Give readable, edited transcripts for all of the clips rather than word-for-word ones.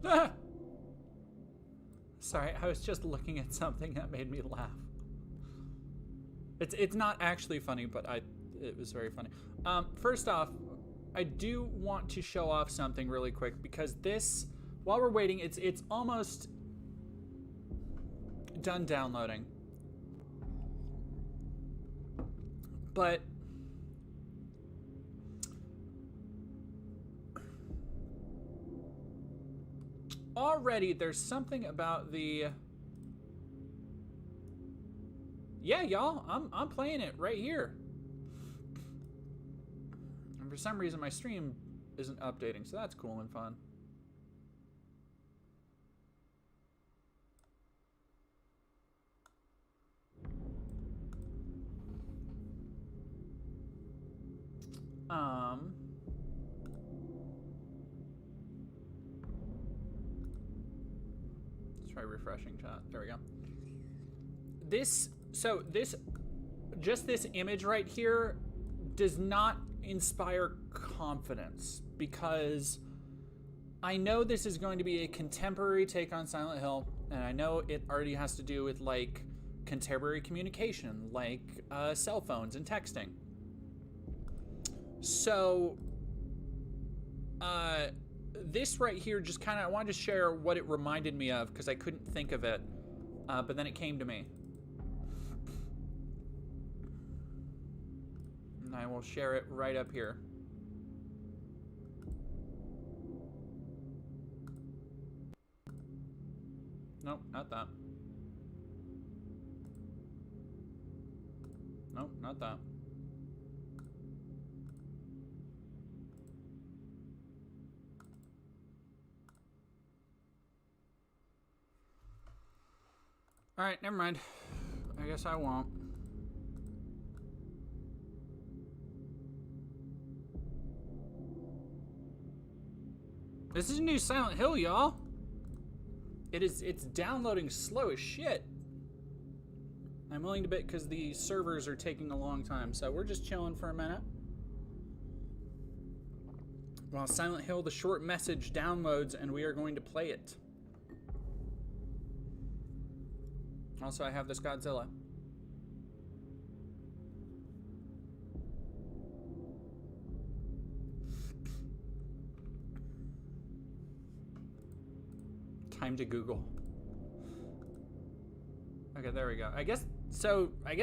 Ah! Sorry, I was just looking at something that made me laugh. It's not actually funny, but it was very funny. First off, I do want to show off something really quick because this, while we're waiting, it's almost done downloading. But already there's something about the... Yeah, y'all, I'm playing it right here. And for some reason my stream isn't updating, so that's cool and fun. Let's try refreshing chat. There we go. Just this image right here does not inspire confidence because I know this is going to be a contemporary take on Silent Hill, and I know it already has to do with like contemporary communication, like cell phones and texting. So, this right here just kind of, I wanted to share what it reminded me of because I couldn't think of it, but then it came to me. And I will share it right up here. Nope, not that. Nope, not that. Alright, never mind. I guess I won't. This is a new Silent Hill, y'all. It's downloading slow as shit. I'm willing to bet because the servers are taking a long time, so we're just chilling for a minute. While Silent Hill, the short message downloads, and we are going to play it. Also, I have this Godzilla. Time to Google. Okay, there we go. I guess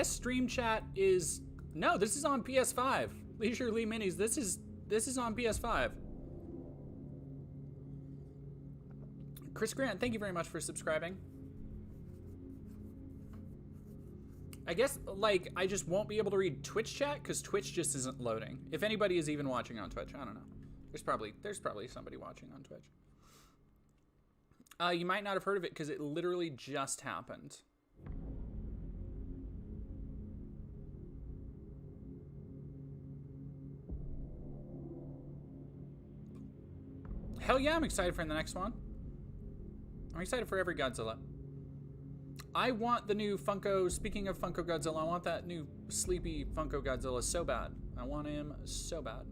Stream Chat is... No, this is on PS5. Leisurely Minis, this is on PS5. Chris Grant, thank you very much for subscribing. I guess, like, I just won't be able to read Twitch chat because Twitch just isn't loading. If anybody is even watching on Twitch, I don't know. There's probably somebody watching on Twitch. You might not have heard of it because it literally just happened. Hell yeah, I'm excited for the next one. I'm excited for every Godzilla. I want the new Funko, speaking of Funko Godzilla, I want that new sleepy Funko Godzilla so bad. I want him so bad.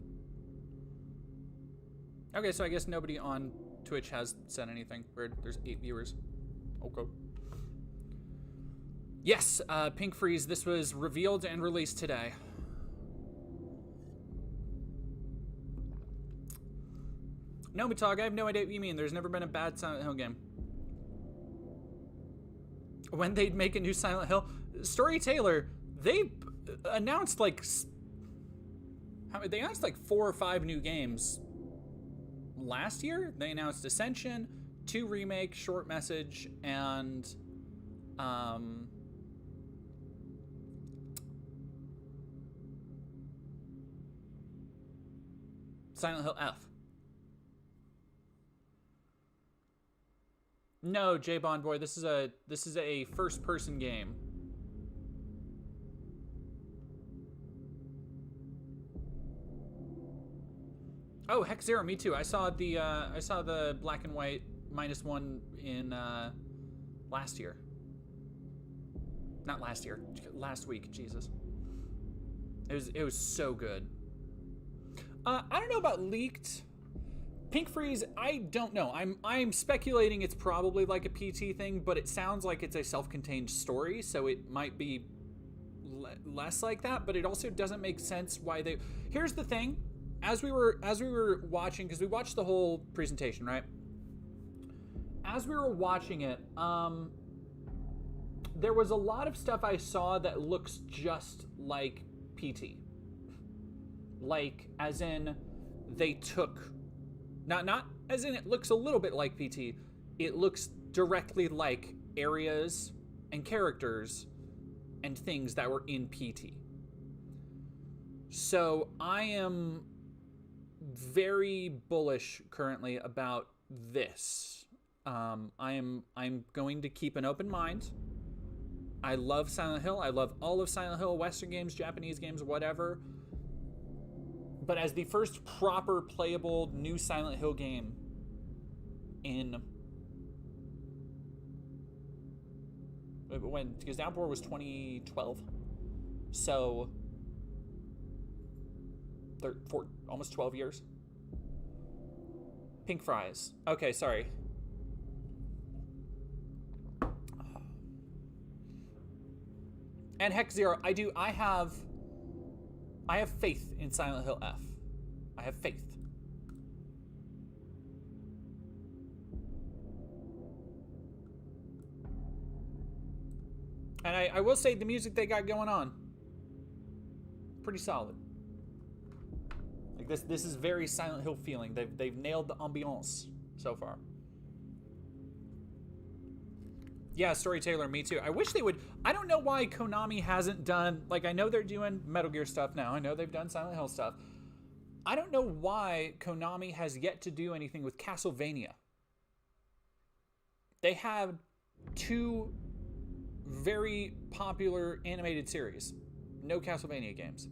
Okay, so I guess nobody on Twitch has said anything. Weird, there's 8 viewers. Okay. Yes, Pink Freeze, this was revealed and released today. No, Matog, I have no idea what you mean. There's never been a bad Silent Hill game. When they'd make a new Silent Hill. Storyteller, they announced like... They announced like 4 or 5 new games last year. They announced Ascension, 2 Remake, Short Message, and... Silent Hill F. No, J Bond Boy, this is a first-person game. Oh, heck, Zero, me too. I saw the black and white -1 in last year. Not last year, last week. Jesus, it was so good. I don't know about leaked. Pink Freeze, I don't know. I'm speculating it's probably like a PT thing, but it sounds like it's a self-contained story, so it might be less like that. But it also doesn't make sense why they. Here's the thing: as we were watching, because we watched the whole presentation, right? As we were watching it, there was a lot of stuff I saw that looks just like PT. Like, as in, they took, not as in it looks a little bit like PT, it looks directly like areas and characters and things that were in PT. So I am very bullish currently about this. I'm going to keep an open mind. I love Silent Hill. I love all of Silent Hill, Western games, Japanese games, whatever. But as the first proper playable new Silent Hill game in... when? Because Downpour was 2012. So... almost 12 years. Pink Fries. Okay, sorry. And Hex Zero, I have faith in Silent Hill F. I have faith. And I will say the music they got going on, pretty solid. Like this is very Silent Hill feeling. They've nailed the ambiance so far. Yeah, Storyteller, me too. I wish they would. I don't know why Konami hasn't done, like, I know they're doing Metal Gear stuff now. I know they've done Silent Hill stuff. I don't know why Konami has yet to do anything with Castlevania. They have two very popular animated series. No Castlevania games.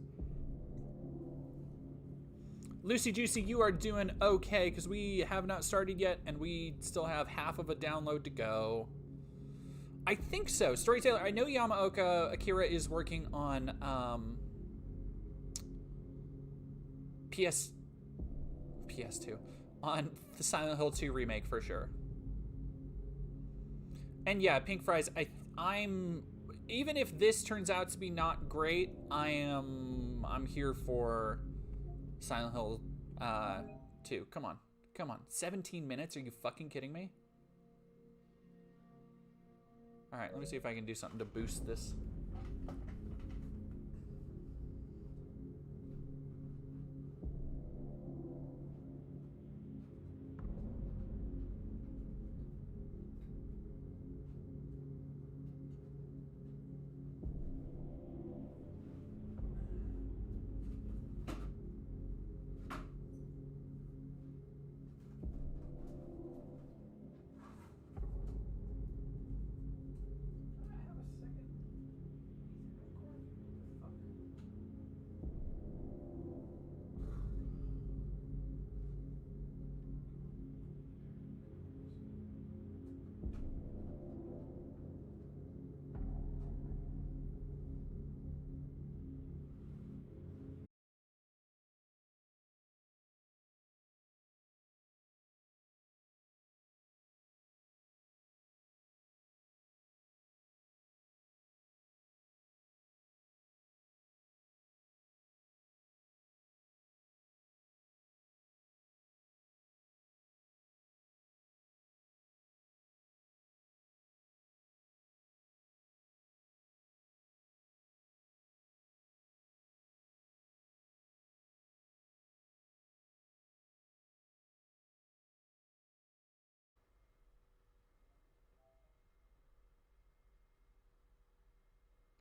Lucy Juicy, you are doing okay, because we have not started yet, and we still have half of a download to go. I think so. Storyteller, I know Yamaoka Akira is working on PS2 on the Silent Hill 2 remake for sure. And yeah, Pink Fries, I'm even if this turns out to be not great, I'm here for Silent Hill 2. Come on. 17 minutes? Are you fucking kidding me? All right, let me see if I can do something to boost this.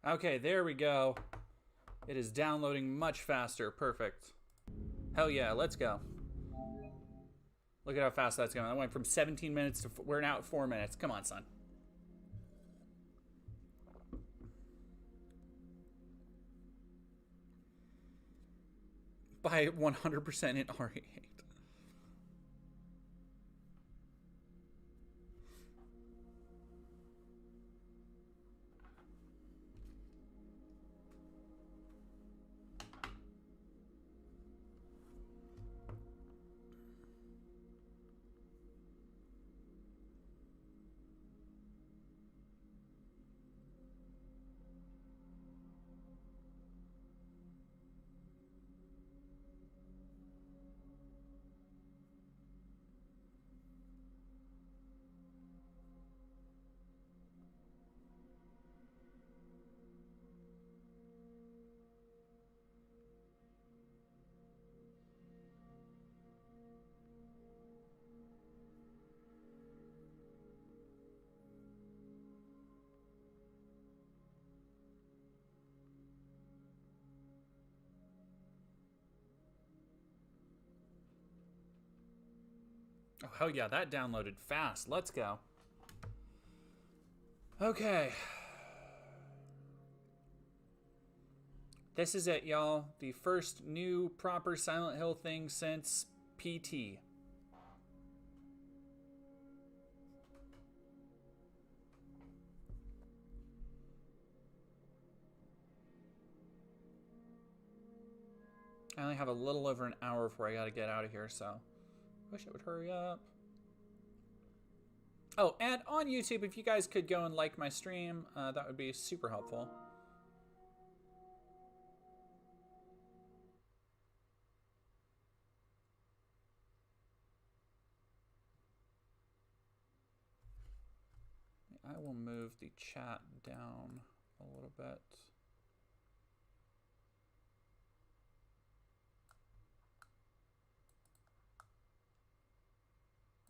Okay, there we go. It is downloading much faster. Perfect. Hell yeah, let's go. Look at how fast that's going. I went from 17 minutes to... we're now at 4 minutes. Come on, son. By 100% in RE8. Oh, hell yeah, that downloaded fast. Let's go. Okay. This is it, y'all. The first new proper Silent Hill thing since PT. I only have a little over an hour before I gotta get out of here, so wish it would hurry up. Oh, and on YouTube, if you guys could go and like my stream, that would be super helpful. I will move the chat down a little bit.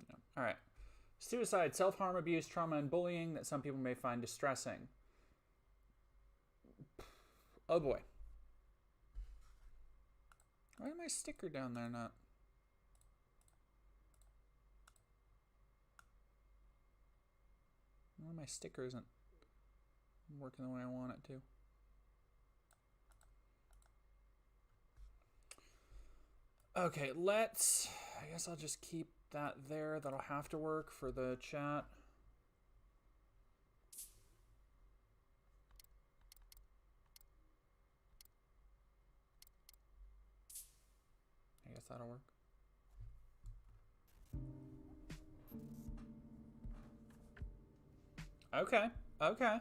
Yeah. All right. Suicide, self-harm, abuse, trauma, and bullying that some people may find distressing. Oh boy. Why is my sticker down there not? Well, my sticker isn't working the way I want it to. Okay, let's... I guess I'll just keep that there. That'll have to work for the chat. I guess that'll work. Okay, okay.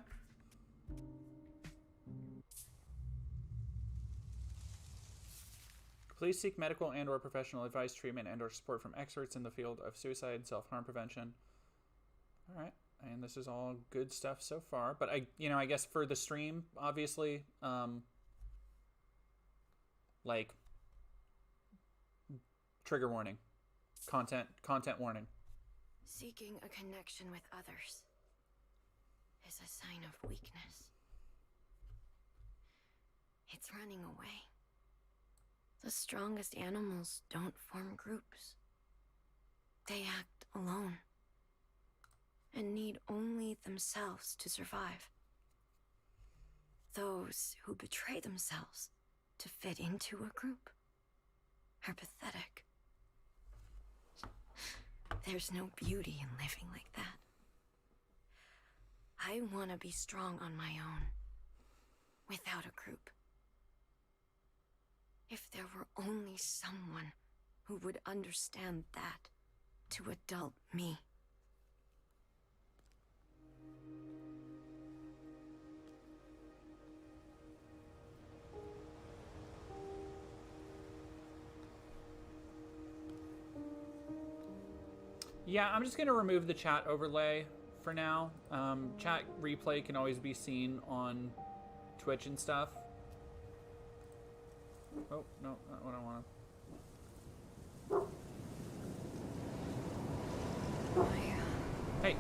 Please seek medical and or professional advice, treatment, and or support from experts in the field of suicide and self-harm prevention. All right, and this is all good stuff so far. But I guess for the stream, obviously, like trigger warning, content warning. Seeking a connection with others is a sign of weakness. It's running away. The strongest animals don't form groups. They act alone and need only themselves to survive. Those who betray themselves to fit into a group are pathetic. There's no beauty in living like that. I want to be strong on my own, without a group. If there were only someone who would understand that to adult me. Yeah, I'm just going to remove the chat overlay for now. Chat replay can always be seen on Twitch and stuff. Oh, no, not what I want. Hey.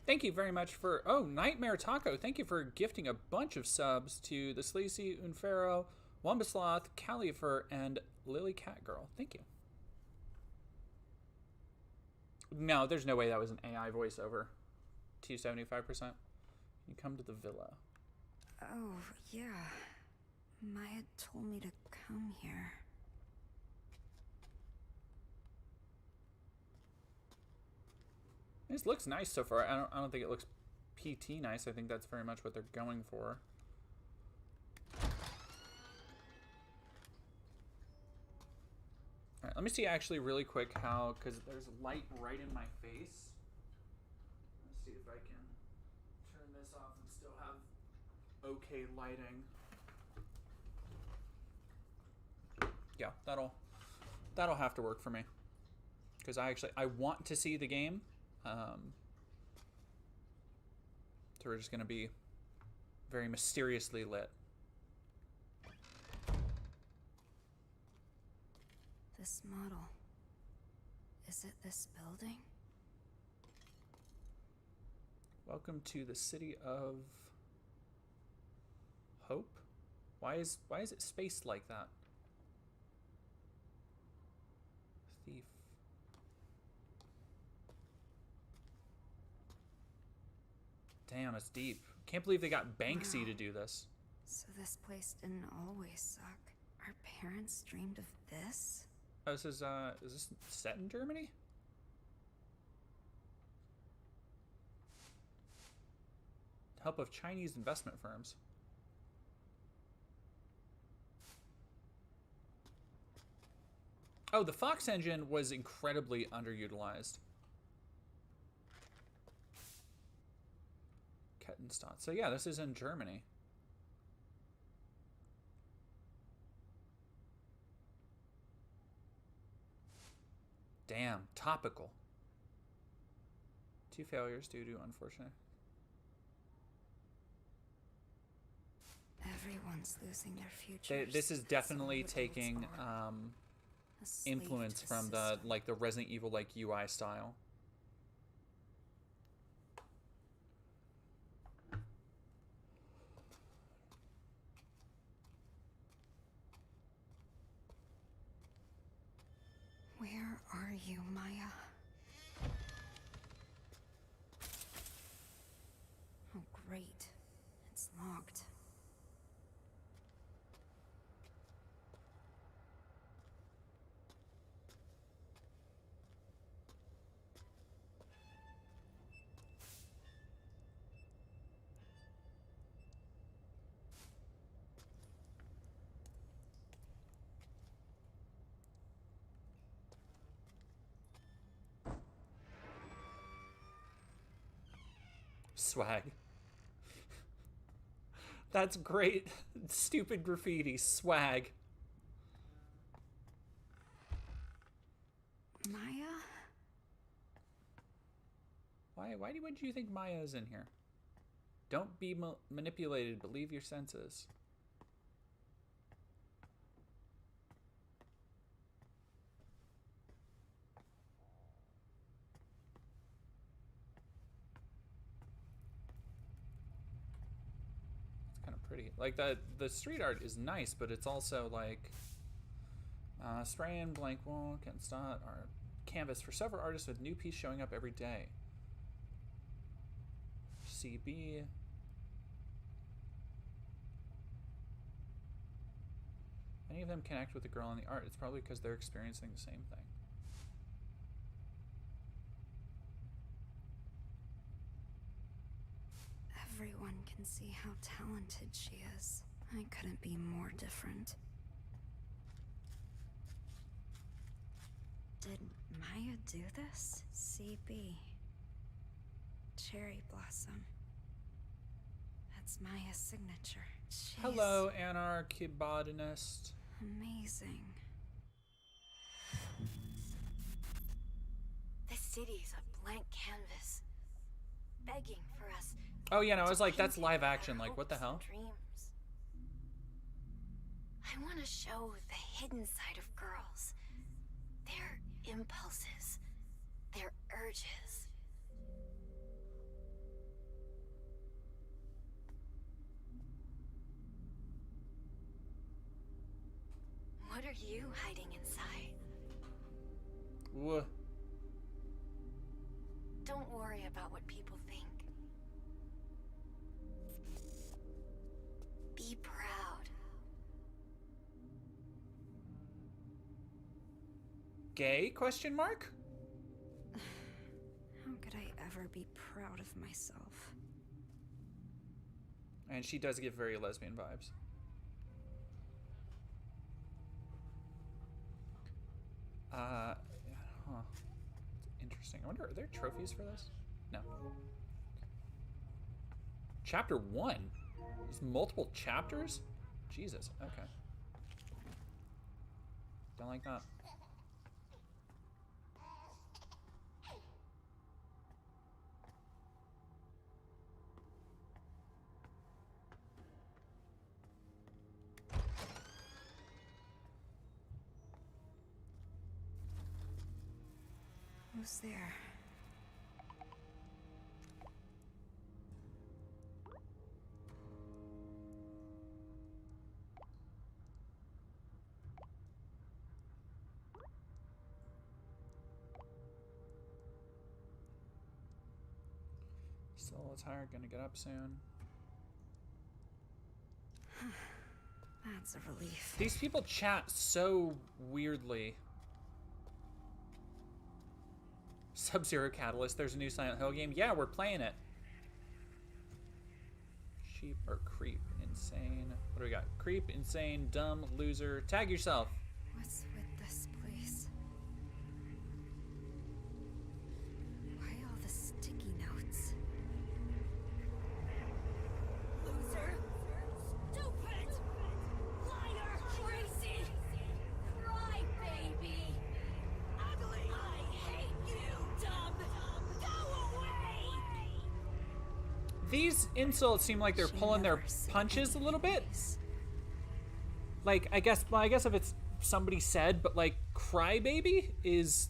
Thank you very much for... Oh, Nightmare Taco. Thank you for gifting a bunch of subs to the Sleazy, Unfero, Wombasloth, Califer, and Lily Catgirl. Thank you. No, there's no way that was an AI voiceover. 275%. You come to the villa. Oh, yeah. Maya told me to come here. This looks nice so far. I don't think it looks PT nice. I think that's very much what they're going for. All right, let me see actually really quick how, because there's light right in my face. Let's see if I can turn this off and still have okay lighting. Yeah, that'll have to work for me. Because I want to see the game. So we're just gonna be very mysteriously lit. This model. Is it this building? Welcome to the city of Hope. Why is it spaced like that? Thief. Damn, it's deep. Can't believe they got Banksy to do this. So this place didn't always suck. Our parents dreamed of this? Oh, is this set in Germany? Help of Chinese investment firms. Oh, the Fox engine was incredibly underutilized. Kettenstadt. So yeah, this is in Germany. Damn, topical. 2 failures due to unfortunate. Everyone's losing their future. This is definitely taking influence from the the Resident Evil UI style. Where are you, Maya? Oh, great. It's locked. Swag. That's great. Stupid graffiti. Swag. Maya? Why would you think Maya's in here? Don't be manipulated. Believe your senses. Pretty. Like the street art is nice, but it's also like spray and blank wall, Kettenstadt art canvas for several artists with new piece showing up every day. CB. Any of them connect with the girl in the art? It's probably because they're experiencing the same thing. Everyone can see how talented she is. I couldn't be more different. Did Maya do this? CB. Cherry Blossom. That's Maya's signature. She's Hello, anarchibotanist. amazing. The city's a blank canvas, begging for us. Oh yeah, no, I was like, that's live action. Like, what the hell? Dreams. I want to show the hidden side of girls. Their impulses. Their urges. What are you hiding inside? Whoa. Don't worry about what people think. Be proud. Gay? Question mark? How could I ever be proud of myself? And she does give very lesbian vibes. Huh. Interesting. I wonder, are there trophies for this? No. Chapter 1? There's multiple chapters? Jesus, okay. Don't like that. Almost there. Still a little tired, gonna get up soon. That's a relief. These people chat so weirdly. Sub-Zero Catalyst, there's a new Silent Hill game. Yeah, we're playing it. Sheep or creep, insane. What do we got? Creep, insane, dumb, loser. Tag yourself. What's with this place? Why all the sticky notes? Loser! Stupid! Liar! Crazy! Cry, baby! Ugly! I hate you, dumb! Go away! These insults seem like they're pulling their punches a little bit. Like, I guess if it's somebody said, but like, crybaby is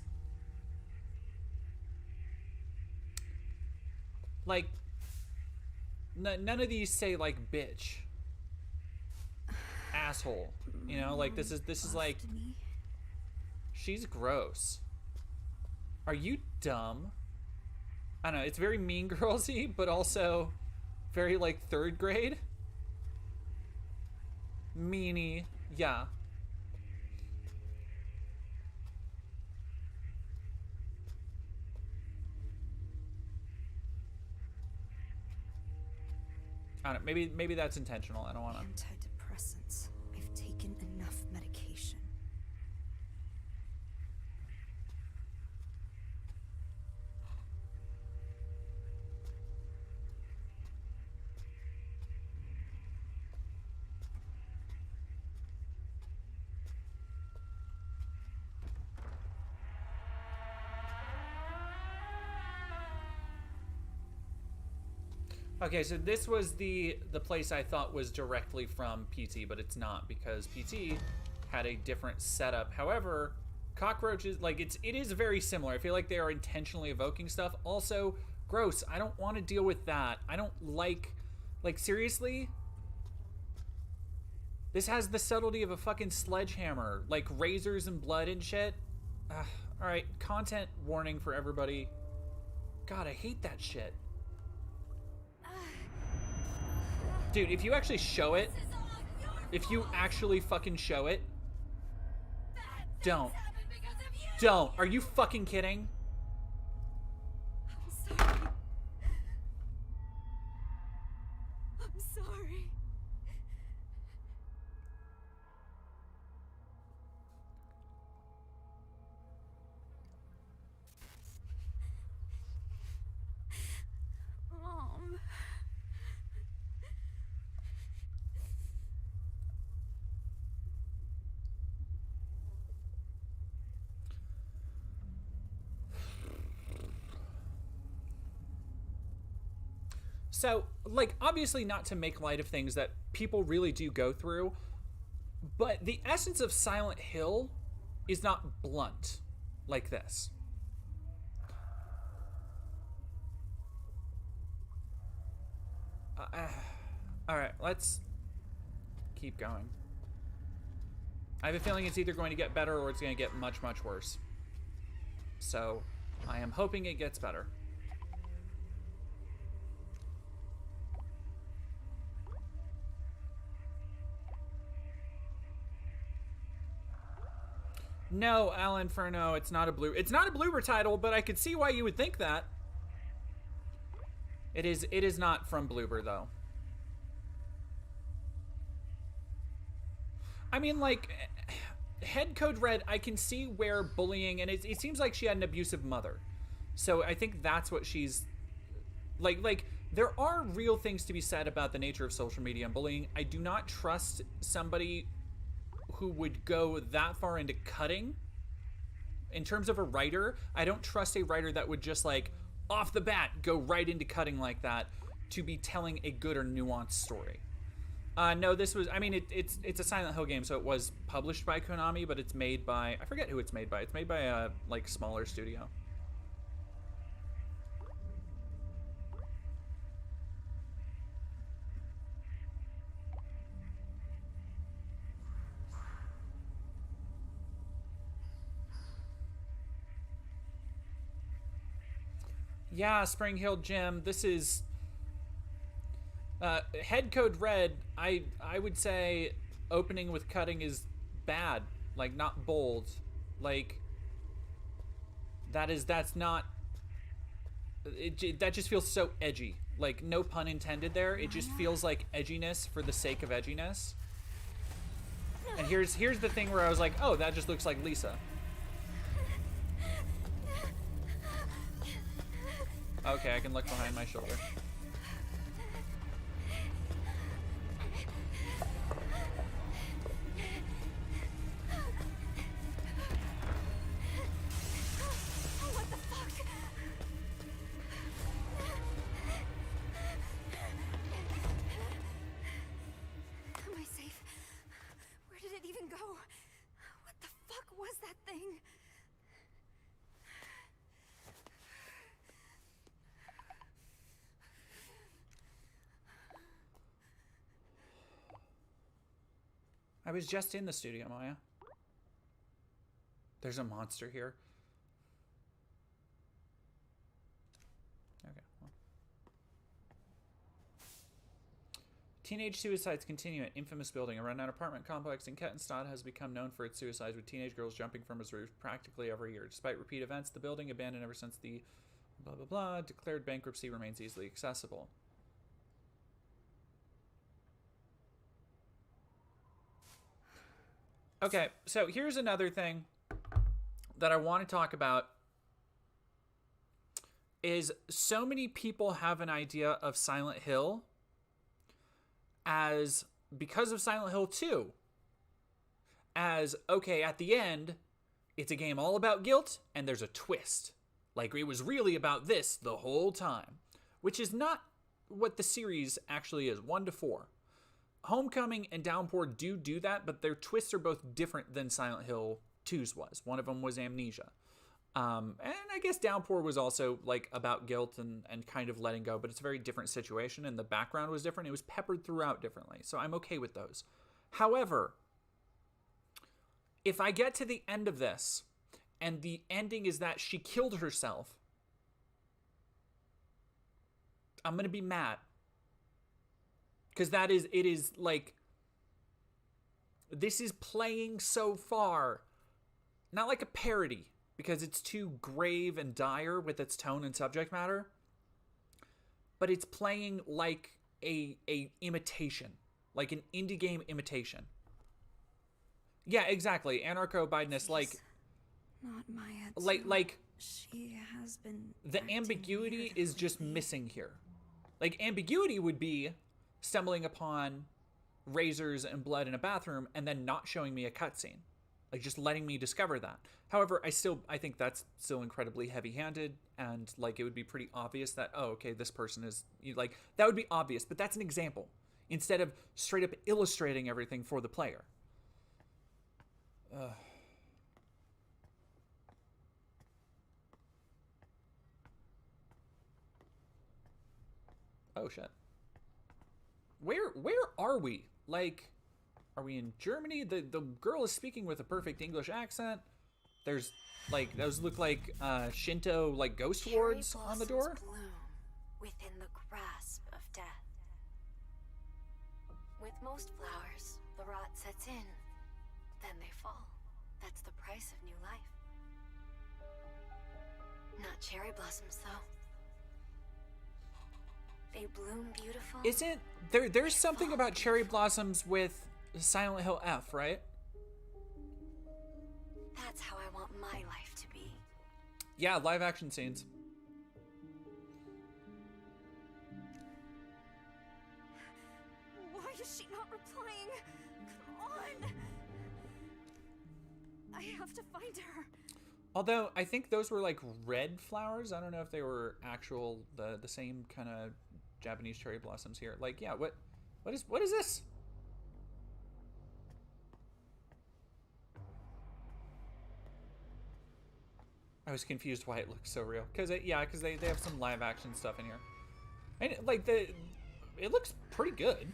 like, none of these say like bitch, asshole, you know, like this is like, she's gross. Are you dumb? I don't know, it's very Mean Girls-y, but also very like 3rd grade. Meanie, yeah. I don't know, maybe that's intentional. I don't want to. Antidepressants. I've taken enough medication. Okay, so this was the place I thought was directly from PT, but it's not, because PT had a different setup. However, cockroaches, like, it is very similar. I feel like they are intentionally evoking stuff. Also, gross. I don't want to deal with that. I don't like seriously? This has the subtlety of a fucking sledgehammer, like razors and blood and shit. All right, content warning for everybody. God, I hate that shit. Dude, if you actually show it, if you actually fucking show it, don't. Don't. Are you fucking kidding? I'm sorry. I'm sorry. Mom. So, like, obviously not to make light of things that people really do go through, but the essence of Silent Hill is not blunt like this. All right, let's keep going. I have a feeling it's either going to get better or it's going to get much, much worse. So, I am hoping it gets better. No, Al Inferno, it's not a Bloober title, but I could see why you would think that. It is not from Bloober, though. I mean, like, Head Code Red, I can see where bullying, and it seems like she had an abusive mother. So I think that's what she's, like, there are real things to be said about the nature of social media and bullying. I do not trust somebody who would go that far into cutting. In terms of a writer, I don't trust a writer that would just, like, off the bat go right into cutting like that to be telling a good or nuanced story. No, this was, I mean, it's a Silent Hill game, so it was published by Konami, but it's made by, I forget who it's made by. It's made by a, like, smaller studio. Yeah, Spring Hill Gym. This is head code red. I would say opening with cutting is bad. Like not bold. Like that's not. That just feels so edgy. Like no pun intended there. It just feels like edginess for the sake of edginess. And here's the thing where I was like, oh, that just looks like Lisa. Okay, I can look behind my shoulder. What the fuck? Am I safe? Where did it even go? What the fuck was that thing? I was just in the studio, Maya. There's a monster here. Okay. Well. Teenage suicides continue at Infamous Building. A rundown apartment complex in Kettenstadt has become known for its suicides, with teenage girls jumping from its roof practically every year. Despite repeat events, the building, abandoned ever since the blah blah blah declared bankruptcy, remains easily accessible. Okay, so here's another thing that I want to talk about is so many people have an idea of Silent Hill as, because of Silent Hill 2, as, okay, at the end, it's a game all about guilt and there's a twist. Like, it was really about this the whole time, which is not what the series actually is, 1 to 4. Homecoming and Downpour do that, but their twists are both different than Silent Hill 2's was. One of them was amnesia. And I guess Downpour was also like about guilt and kind of letting go, but it's a very different situation and the background was different. It was peppered throughout differently, so I'm okay with those. However, if I get to the end of this and the ending is that she killed herself, I'm going to be mad. Because it is like, this is playing so far, not like a parody, because it's too grave and dire with its tone and subject matter, but it's playing like a imitation, like an indie game imitation. Yeah, exactly. Anarcho-Bidenist, like, not Maya. like She has been. The ambiguity is just missing here. Like, ambiguity would be stumbling upon razors and blood in a bathroom and then not showing me a cutscene, like just letting me discover that. However, I think that's still incredibly heavy-handed, and like it would be pretty obvious that, oh, okay, this person is, like, that would be obvious, but that's an example instead of straight up illustrating everything for the player. Oh shit. Where are we? Like, are we in Germany? The girl is speaking with a perfect English accent. There's like, those look like Shinto like ghost wards on the door. Bloom within the grasp of death. With most flowers, the rot sets in, then they fall. That's the price of new life. Not cherry blossoms though. They bloom beautiful. Isn't there's something about cherry blossoms with Silent Hill F, right? That's how I want my life to be. Yeah, live action scenes. Why is she not replying? Come on! I have to find her. Although I think those were like red flowers. I don't know if they were actual the same kind of Japanese cherry blossoms here. Like, yeah, what is this? I was confused why it looks so real. Because they have some live action stuff in here. And like it looks pretty good.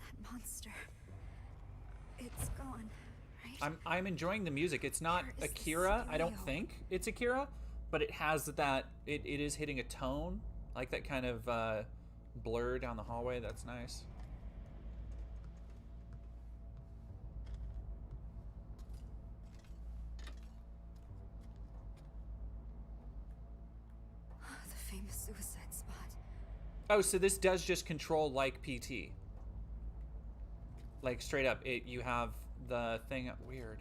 That monster. It's gone, right? I'm enjoying the music. It's not Akira. I don't think it's Akira, but it has that, it is hitting a tone, like that kind of blur down the hallway. That's nice. The famous suicide spot. Oh, so this does just control like PT. Like straight up, you have the thing. Weird.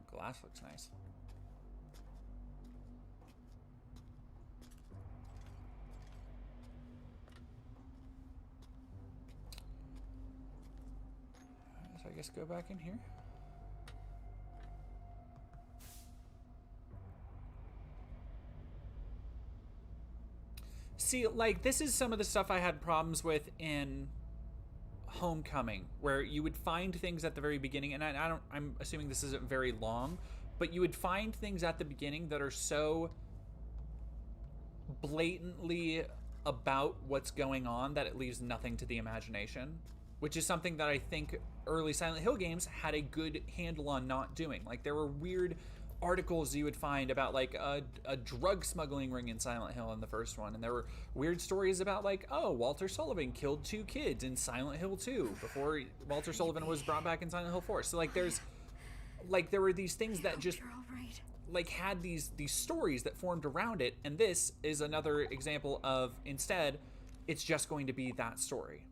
The glass looks nice. So I guess go back in here. See, like, this is some of the stuff I had problems with in Homecoming, where you would find things at the very beginning, and I'm assuming this isn't very long, but you would find things at the beginning that are so blatantly about what's going on that it leaves nothing to the imagination, which is something that I think early Silent Hill games had a good handle on not doing. Like, there were weird articles you would find about like a drug smuggling ring in Silent Hill in the first one, and there were weird stories about like, oh, Walter Sullivan killed 2 kids in Silent Hill 2 before Walter Sullivan was brought back in Silent Hill 4. So like there were these things that just like had these stories that formed around it, and this is another example of, instead, it's just going to be that story.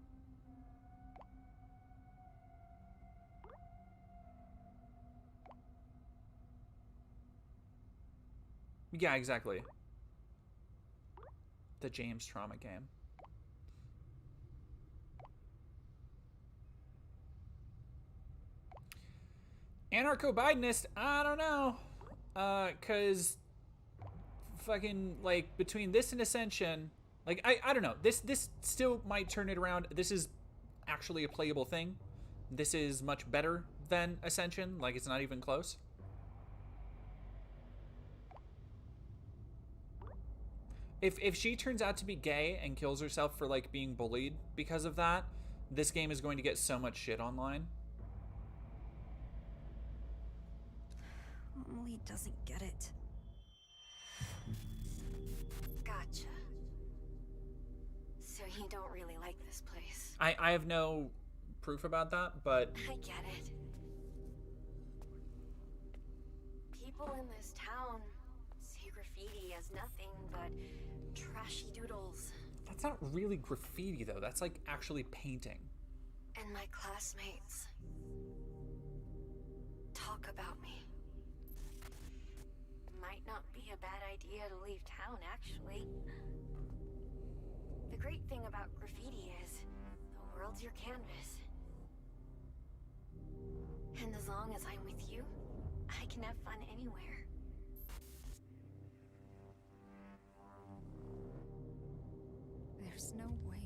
Yeah, exactly. The James Trauma game. Anarcho-Bidenist? I don't know. Cause fucking, like, between this and Ascension, like, I don't know. This still might turn it around. This is actually a playable thing. This is much better than Ascension. Like, it's not even close. If she turns out to be gay and kills herself for, like, being bullied because of that, this game is going to get so much shit online. Emily doesn't get it. Gotcha. So you don't really like this place. I have no proof about that, but... I get it. People in this town see graffiti as nothing but trashy doodles. That's not really graffiti, though. That's, like, actually painting. And my classmates talk about me. Might not be a bad idea to leave town, actually. The great thing about graffiti is the world's your canvas. And as long as I'm with you, I can have fun anywhere. There's no way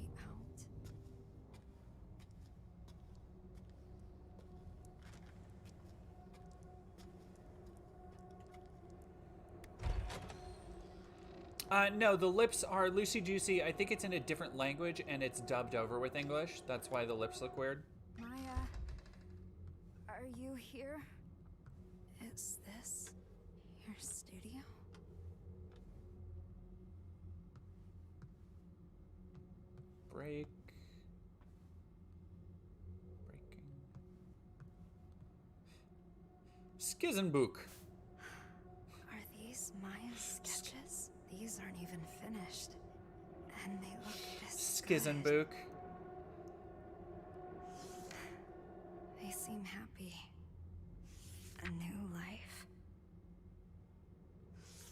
out. No, the lips are loosey-goosey. I think it's in a different language, and it's dubbed over with English. That's why the lips look weird. Maya, are you here? Is this your studio? Breaking. Schismbook. Are these Maya's sketches? These aren't even finished. And they look this Schismbook. good. They seem happy. A new life.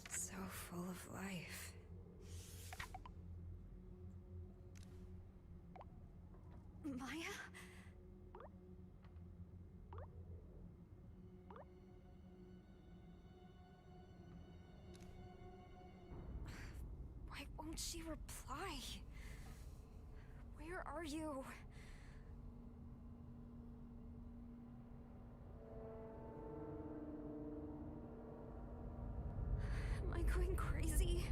So full of life. Maya? Why won't she reply? Where are you? Am I going crazy?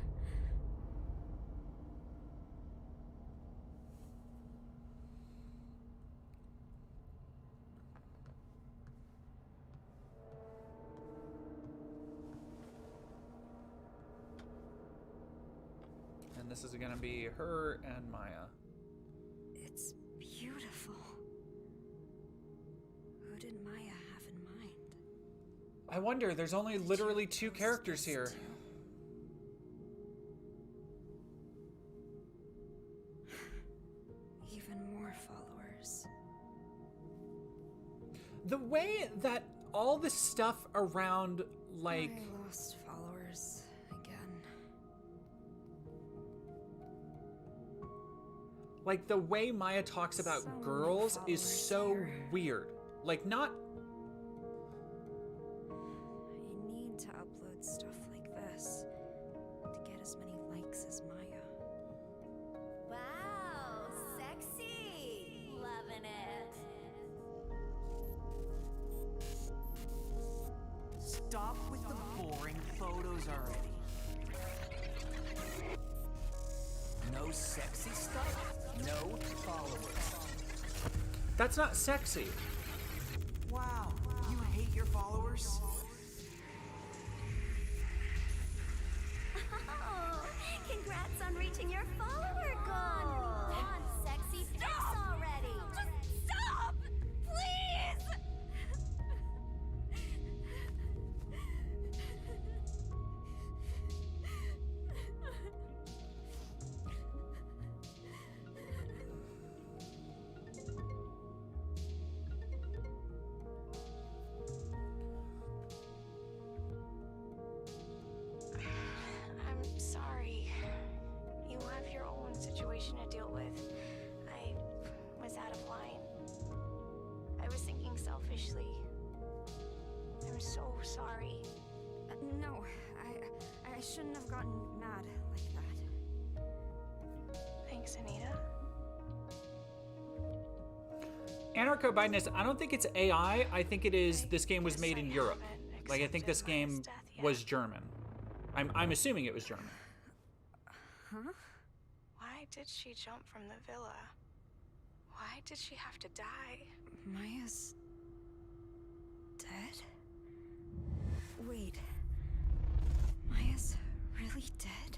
this is gonna be her and Maya. It's beautiful. Who did Maya have in mind? I wonder, there's only literally 2 characters here. Even more followers. The way that all the stuff around, like... I lost followers again. Like, the way Maya talks about So many girls is so followers here. weird. Like, not... I need to upload stuff like this to get as many likes as Maya. Wow, sexy! Loving it. Stop with the boring photos already. No sexy stuff, no followers. That's not sexy. Wow, you hate your followers? Oh, congrats on reaching your follower goal! Come on, sexy, fix already! Just stop! Please! I'm sorry. You have your own situation to deal with. I was out of line. I was thinking selfishly. I'm so sorry. No, I shouldn't have gotten mad like that. Thanks, Anita. Anarcho-Bidenist, I don't think it's AI. I think it is this game was Guess made in I Europe. haven't Like, I think this accepted Maya's game death yet. was German. I'm assuming it was German. Huh? Why did she jump from the villa? Why did she have to die? Maya's dead? Wait. Maya's really dead?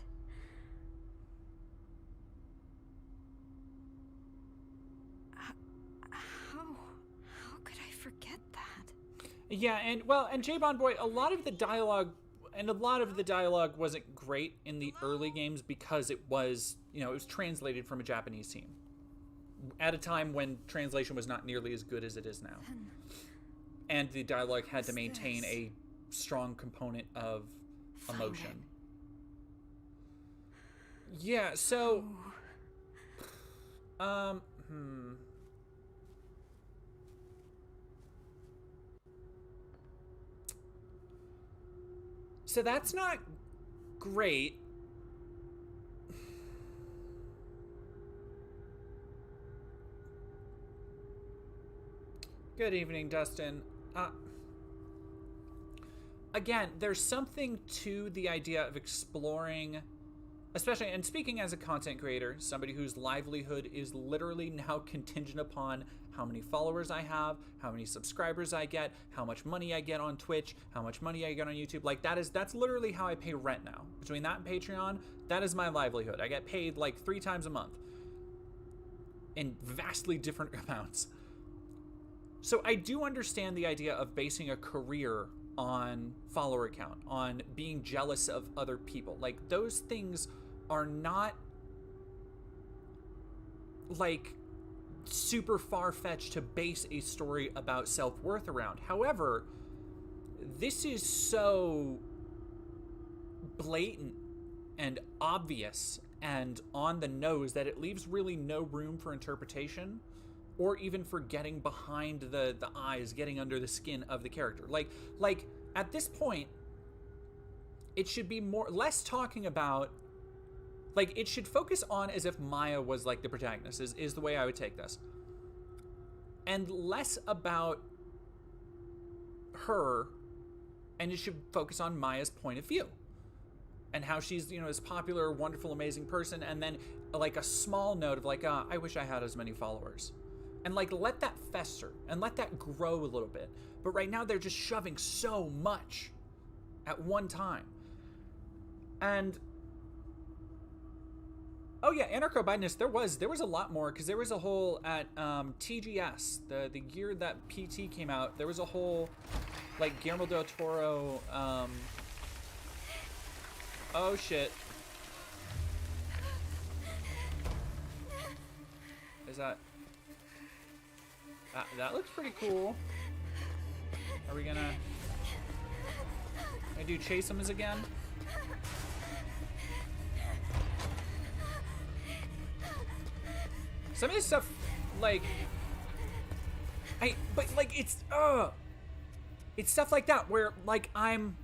How could I forget that? Yeah, and J-Bond Boy, a lot of the dialogue wasn't great in the early games because it was, it was translated from a Japanese team at a time when translation was not nearly as good as it is now. And the dialogue had to maintain a strong component of emotion. Yeah, so So that's not great. Good evening, Dustin. Again, there's something to the idea of exploring, especially, and speaking as a content creator, somebody whose livelihood is literally now contingent upon how many followers I have, how many subscribers I get, how much money I get on Twitch, how much money I get on YouTube. Like, that's literally how I pay rent now. Between that and Patreon, that is my livelihood. I get paid like 3 times a month in vastly different amounts. So I do understand the idea of basing a career on follower count, on being jealous of other people. Like, those things are not like super far-fetched to base a story about self-worth around. However, this is so blatant and obvious and on the nose that it leaves really no room for interpretation or even for getting behind the eyes, getting under the skin of the character. Like at this point, it should be less talking about, like, it should focus on as if Maya was like the protagonist, is the way I would take this. And less about her, and it should focus on Maya's point of view. And how she's, this popular, wonderful, amazing person, and then like a small note of like, I wish I had as many followers. And like, let that fester and let that grow a little bit. But right now they're just shoving so much at one time. And Oh yeah, Anarcho-Bidinus, there was a lot more, because there was a whole, at TGS, the year that PT came out, there was a whole, like, Guillermo del Toro, oh shit. Is that... that looks pretty cool. Are we gonna... I do chase him as again? Some of this stuff, like... but, like, it's stuff like that, where, like, I'm...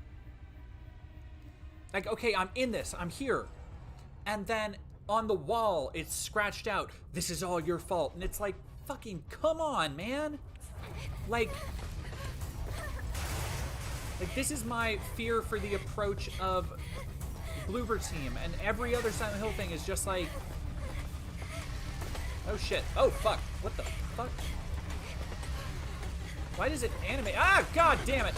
Like, okay, I'm in this, I'm here. And then, on the wall, it's scratched out, "This is all your fault." And it's like, fucking come on, man. Like, this is my fear for the approach of Bloober Team, and every other Silent Hill thing is just like, oh shit, oh fuck, what the fuck? Why does it animate? Ah, god damn it!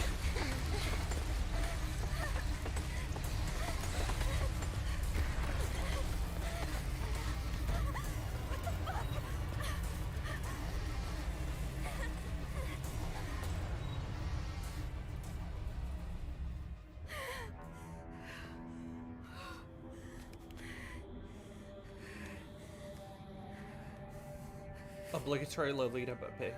Obligatory Lolita but pig.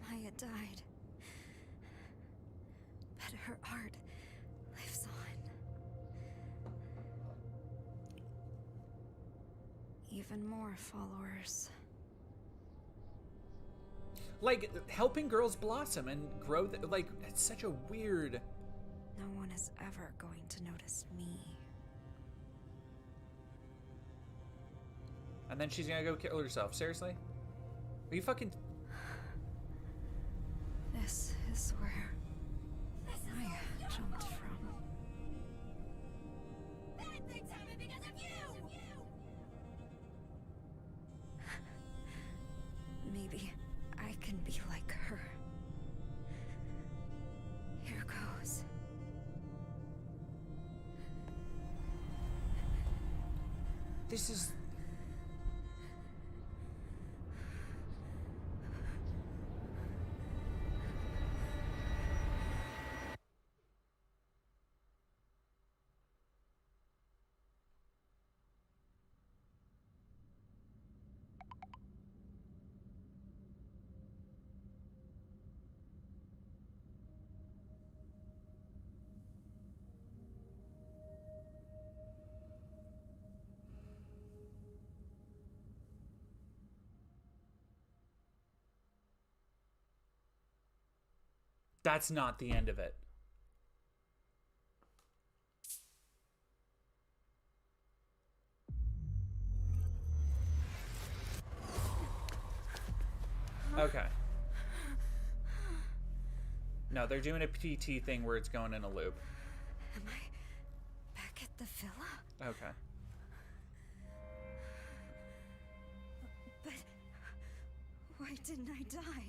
Maya died. But her art lives on. Even more followers. Like, helping girls blossom and grow, like, it's such a weird... No one is ever going to notice me. And then she's gonna go kill herself. Seriously? Are you fucking... This is where Maya jumped from. Bad things happen because of you! Maybe I can be like her. Here goes. This is... That's not the end of it. Okay. No, they're doing a PT thing where it's going in a loop. Am I back at the villa? Okay. But why didn't I die?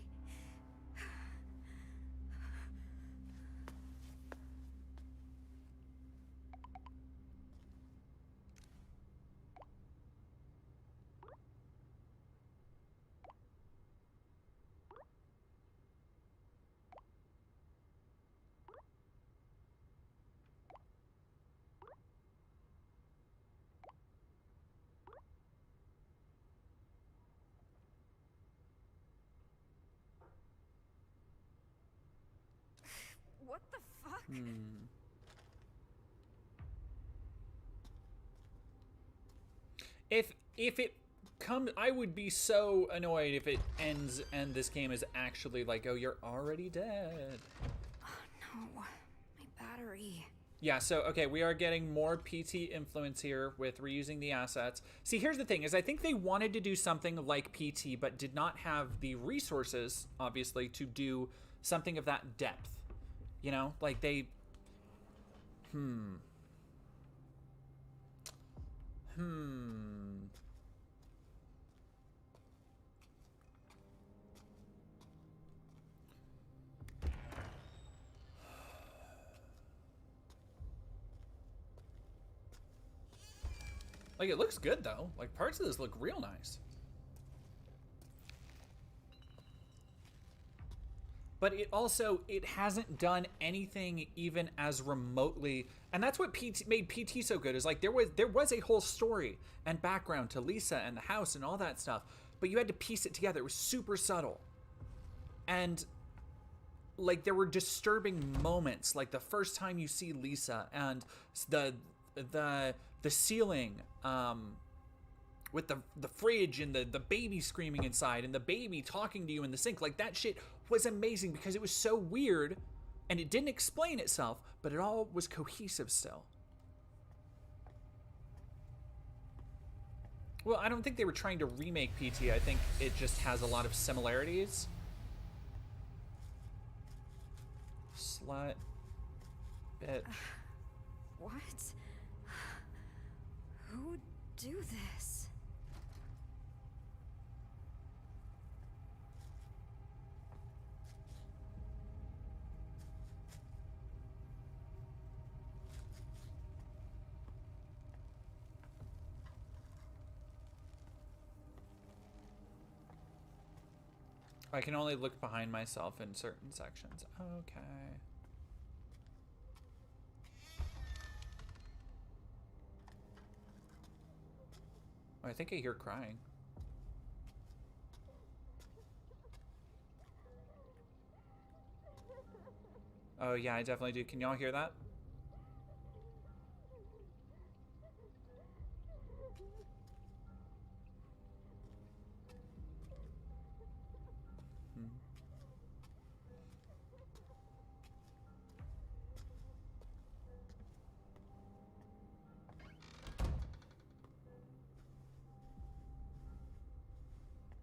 What the fuck? If it comes, I would be so annoyed if it ends and this game is actually like, oh, you're already dead. Oh no, my battery. Yeah, so, okay, we are getting more PT influence here with reusing the assets. See, here's the thing, is I think they wanted to do something like PT, but did not have the resources, obviously, to do something of that depth. You know? Like, they... Like, it looks good, though. Like, parts of this look real nice. But it also, it hasn't done anything even as remotely, and that's what made PT so good, is like there was a whole story and background to Lisa and the house and all that stuff, but you had to piece it together. It was super subtle. And like there were disturbing moments, like the first time you see Lisa and the ceiling with the fridge and the baby screaming inside and the baby talking to you in the sink. Like, that shit was amazing because it was so weird and it didn't explain itself, but it all was cohesive still. Well, I don't think they were trying to remake PT. I think it just has a lot of similarities. Slut. Bitch. What? Who would do this? I can only look behind myself in certain sections. Okay. Oh, I think I hear crying. Oh yeah, I definitely do. Can y'all hear that?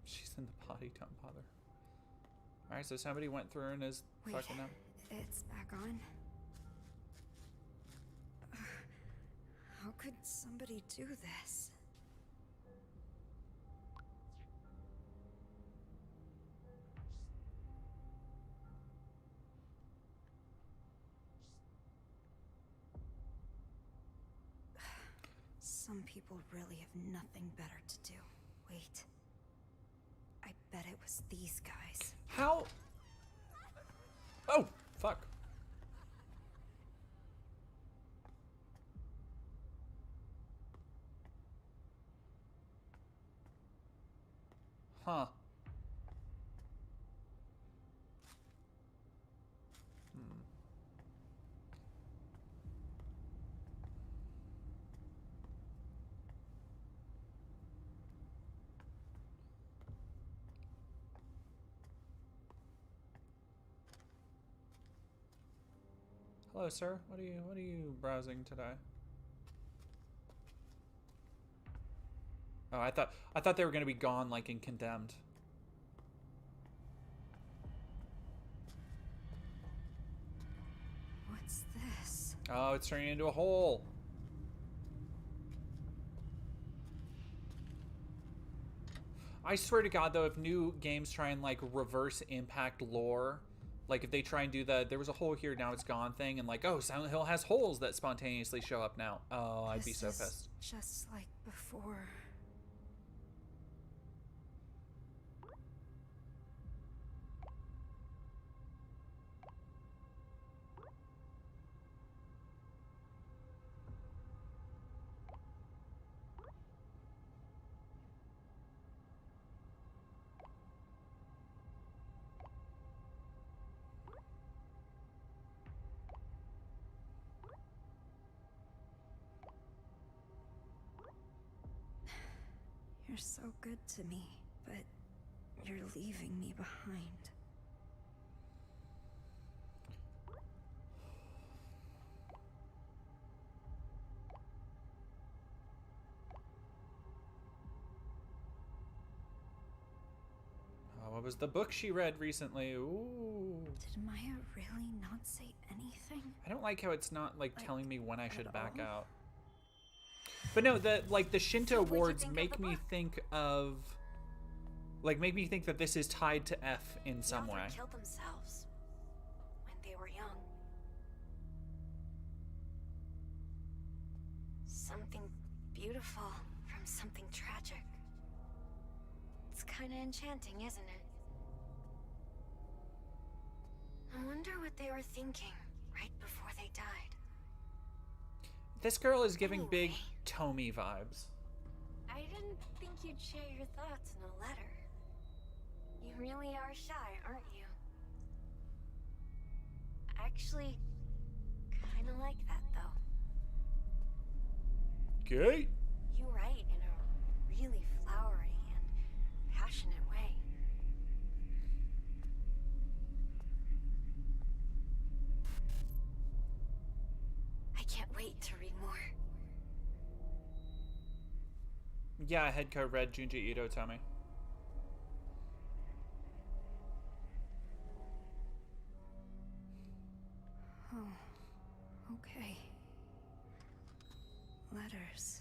She's in the potty, don't bother. Alright, so somebody went through and is Wait, fucking them. it's back on? How could somebody do this? Some people really have nothing better to do. Wait. I bet it was these guys. How? Oh, fuck. Huh. Hello, sir. What are you browsing today? Oh, I thought they were gonna be gone like in Condemned. What's this? Oh, it's turning into a hole. I swear to God, though, if new games try and like reverse impact lore, like if they try and do there was a hole here, now it's gone thing, and like, oh, Silent Hill has holes that spontaneously show up now. Oh, I'd be so This is pissed. just like before. You're so good to me, but you're leaving me behind. Oh, what was the book she read recently? Ooh. Did Maya really not say anything? I don't like how it's not like telling me when I should at back all? out. But no, the Shinto What'd you awards think of make the me book? think of, like, make me think that this is tied to F in some The author way. killed themselves when they were young. Something beautiful from something tragic. It's kinda enchanting, isn't it? I wonder what they were thinking right before they died. This girl is giving big Anyway. Tommy vibes. I didn't think you'd share your thoughts in a letter. You really are shy, aren't you? Actually, kinda like that, though. Okay. You write in a really flowery and passionate way. I can't wait to read more. Yeah, Headco read Junji Ito, Tommy. Oh, okay. Letters.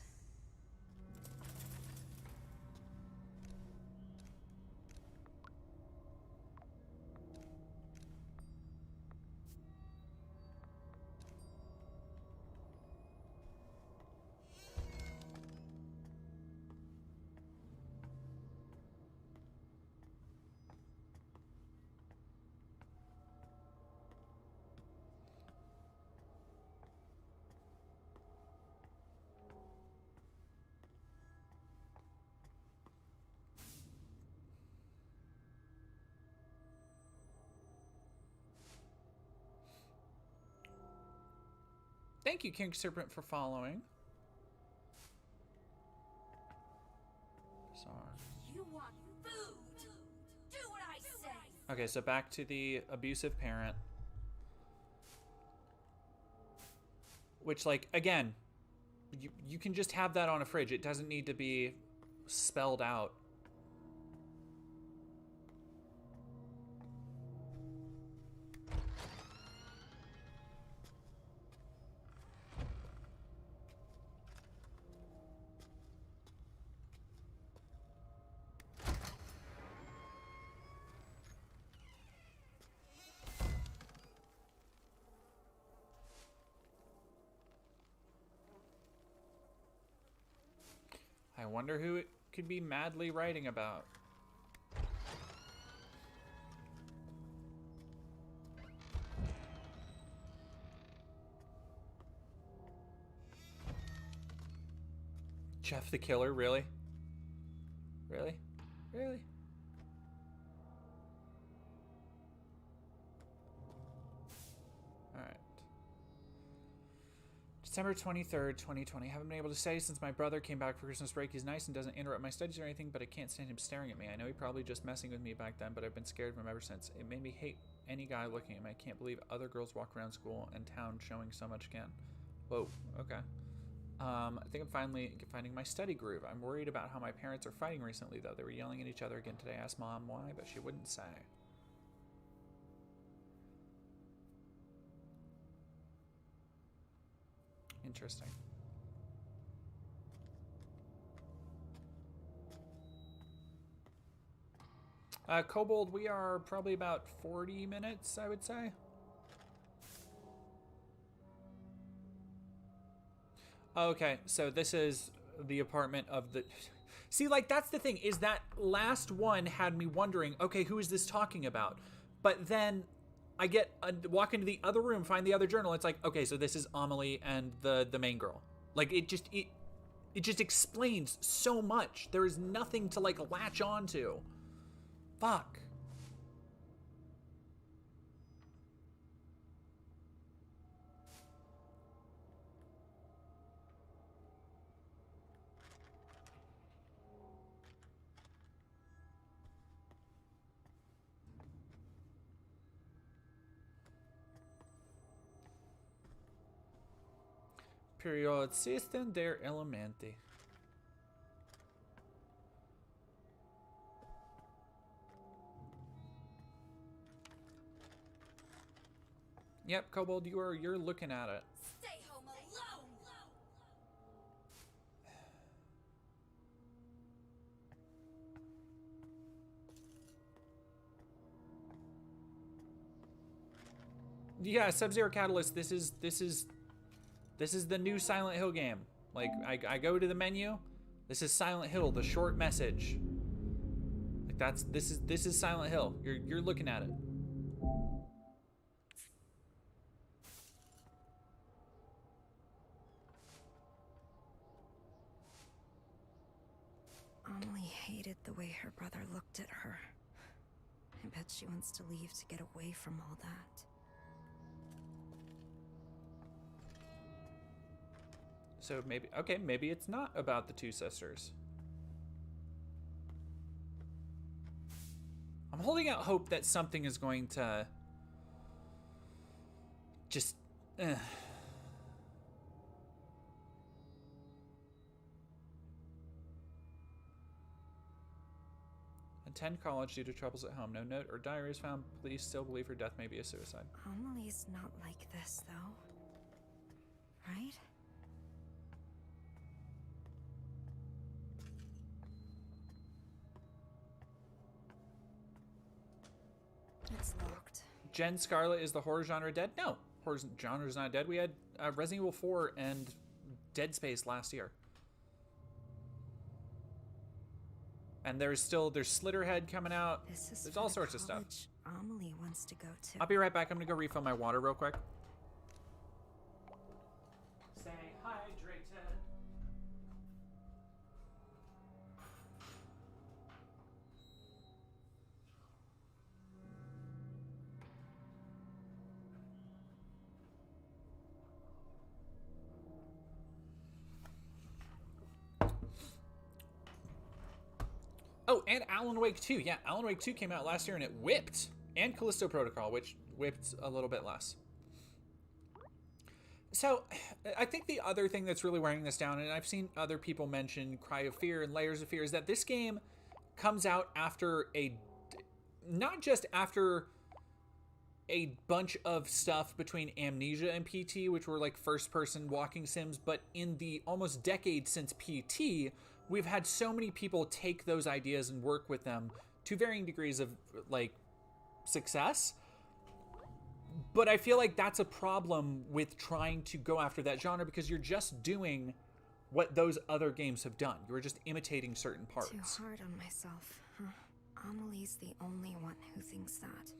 Thank you, King Serpent, for following. Sorry. You want food? Do what I say. Okay, so back to the abusive parent. Which, like, again, you can just have that on a fridge. It doesn't need to be spelled out. I wonder who it could be madly writing about. Jeff the Killer, really? Really? Really? Alright. December 23rd, 2020. Haven't been able to say since my brother came back for Christmas break. He's nice and doesn't interrupt my studies or anything, but I can't stand him staring at me. I know he probably just messing with me back then, but I've been scared of him ever since. It made me hate any guy looking at me. I can't believe other girls walk around school and town showing so much skin. Whoa, okay. I think I'm finally finding my study groove. I'm worried about how my parents are fighting recently, though. They were yelling at each other again today. I asked Mom why, but she wouldn't say. Interesting. Kobold, we are probably about 40 minutes, I would say. Okay, so this is the apartment of the... See, like, that's the thing, is that last one had me wondering, okay, who is this talking about? But then I walk into the other room, find the other journal. It's like, okay, so this is Amelie and the main girl. Like, it just explains so much. There is nothing to, like, latch onto. Fuck. Period system der elementi. Yep, Kobold, you're looking at it. Stay home alone. Yeah, Sub-Zero Catalyst, this is the new Silent Hill game. Like, I go to the menu. This is Silent Hill, the short message. Like, this is Silent Hill. You're looking at it. Amelie hated the way her brother looked at her. I bet she wants to leave to get away from all that. So maybe it's not about the two sisters. I'm holding out hope that something is going to just attend college due to troubles at home. No note or diary is found. Police still believe her death may be a suicide. Amelie's not like this, though. Right? It's locked. Jen Scarlet, is the horror genre dead? No, horror genre is not dead. We had Resident Evil 4 and Dead Space last year. And there's Slitterhead coming out. There's all sorts of stuff. Amelie wants to go to. I'll be right back. I'm gonna go refill my water real quick. Stay hydrated. Oh, and Alan Wake 2. Yeah, Alan Wake 2 came out last year and it whipped. And Callisto Protocol, which whipped a little bit less. So, I think the other thing that's really wearing this down, and I've seen other people mention Cry of Fear and Layers of Fear, is that this game comes out after not just after a bunch of stuff between Amnesia and PT, which were like first-person walking sims, but in the almost decade since PT, we've had so many people take those ideas and work with them to varying degrees of like success. But I feel like that's a problem with trying to go after that genre, because you're just doing what those other games have done. You're just imitating certain parts. Too hard on myself, huh? Amelie's the only one who thinks that.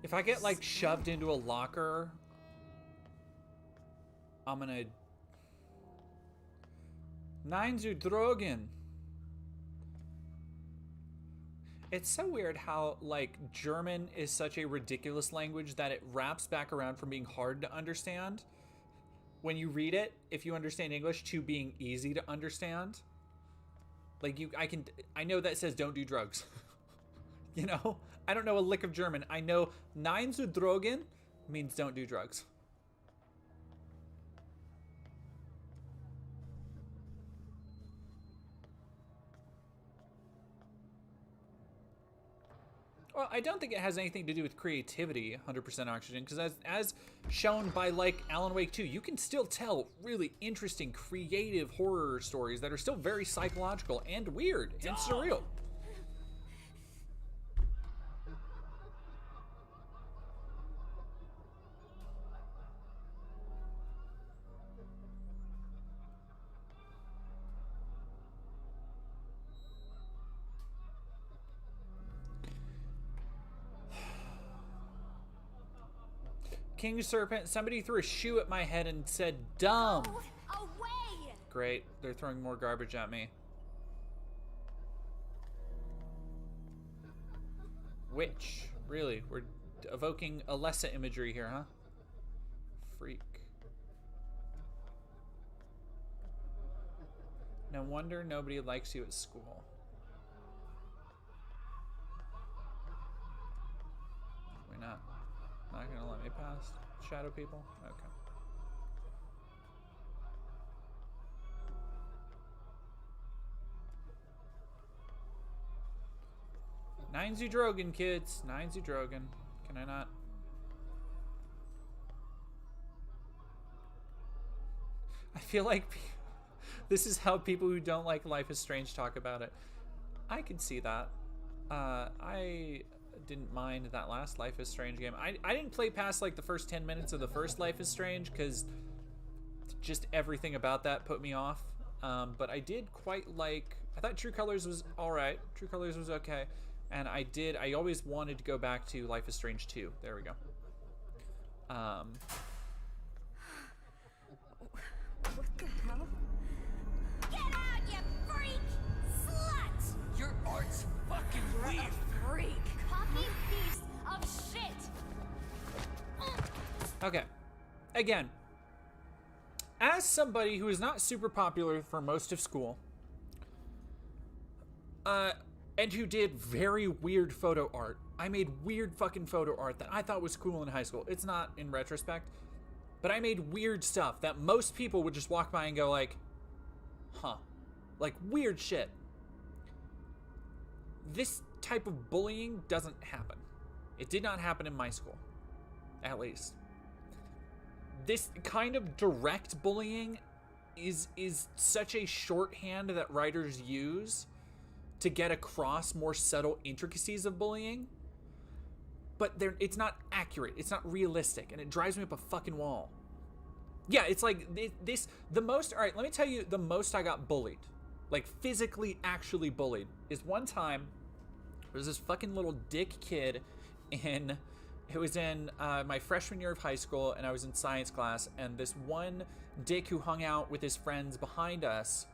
If I get like shoved into a locker, I'm gonna... Nein zu Drogen. It's so weird how like German is such a ridiculous language that it wraps back around from being hard to understand when you read it, if you understand English, to being easy to understand. Like I know that says don't do drugs. You know, I don't know a lick of German. I know Nein zu Drogen means don't do drugs. Well, I don't think it has anything to do with creativity, 100% Oxygen, because as shown by like Alan Wake 2, you can still tell really interesting, creative horror stories that are still very psychological and weird and surreal. King Serpent, somebody threw a shoe at my head and said, dumb. Away! Great, they're throwing more garbage at me. Witch, really? We're evoking Alessa imagery here, huh? Freak. No wonder nobody likes you at school. We're not gonna let me pass. shadow people? Okay. Nines Drogon, kids. Nines Drogon. Can I not? I feel like this is how people who don't like Life is Strange talk about it. I can see that. I didn't mind that last Life is Strange game. I didn't play past like the first 10 minutes of the first Life is Strange because just everything about that put me off. But I did quite like, I thought True Colors was alright. True Colors was okay. And I always wanted to go back to Life is Strange 2. There we go. What the hell? Get out, you freak! Slut! Your art's fucking weird. Freak! Cocky piece of shit! Okay. Again, as somebody who is not super popular for most of school, and who did very weird photo art. I made weird fucking photo art that I thought was cool in high school. It's not in retrospect, but I made weird stuff that most people would just walk by and go like, huh. Like weird shit. This type of bullying doesn't happen. It did not happen in my school, at least. This kind of direct bullying is such a shorthand that writers use to get across more subtle intricacies of bullying, but it's not accurate, it's not realistic, and it drives me up a fucking wall. Yeah, it's like the most, all right, let me tell you the most I got bullied, like physically actually bullied, is one time, there was this fucking little dick kid it was in my freshman year of high school, and I was in science class, and this one dick who hung out with his friends behind us,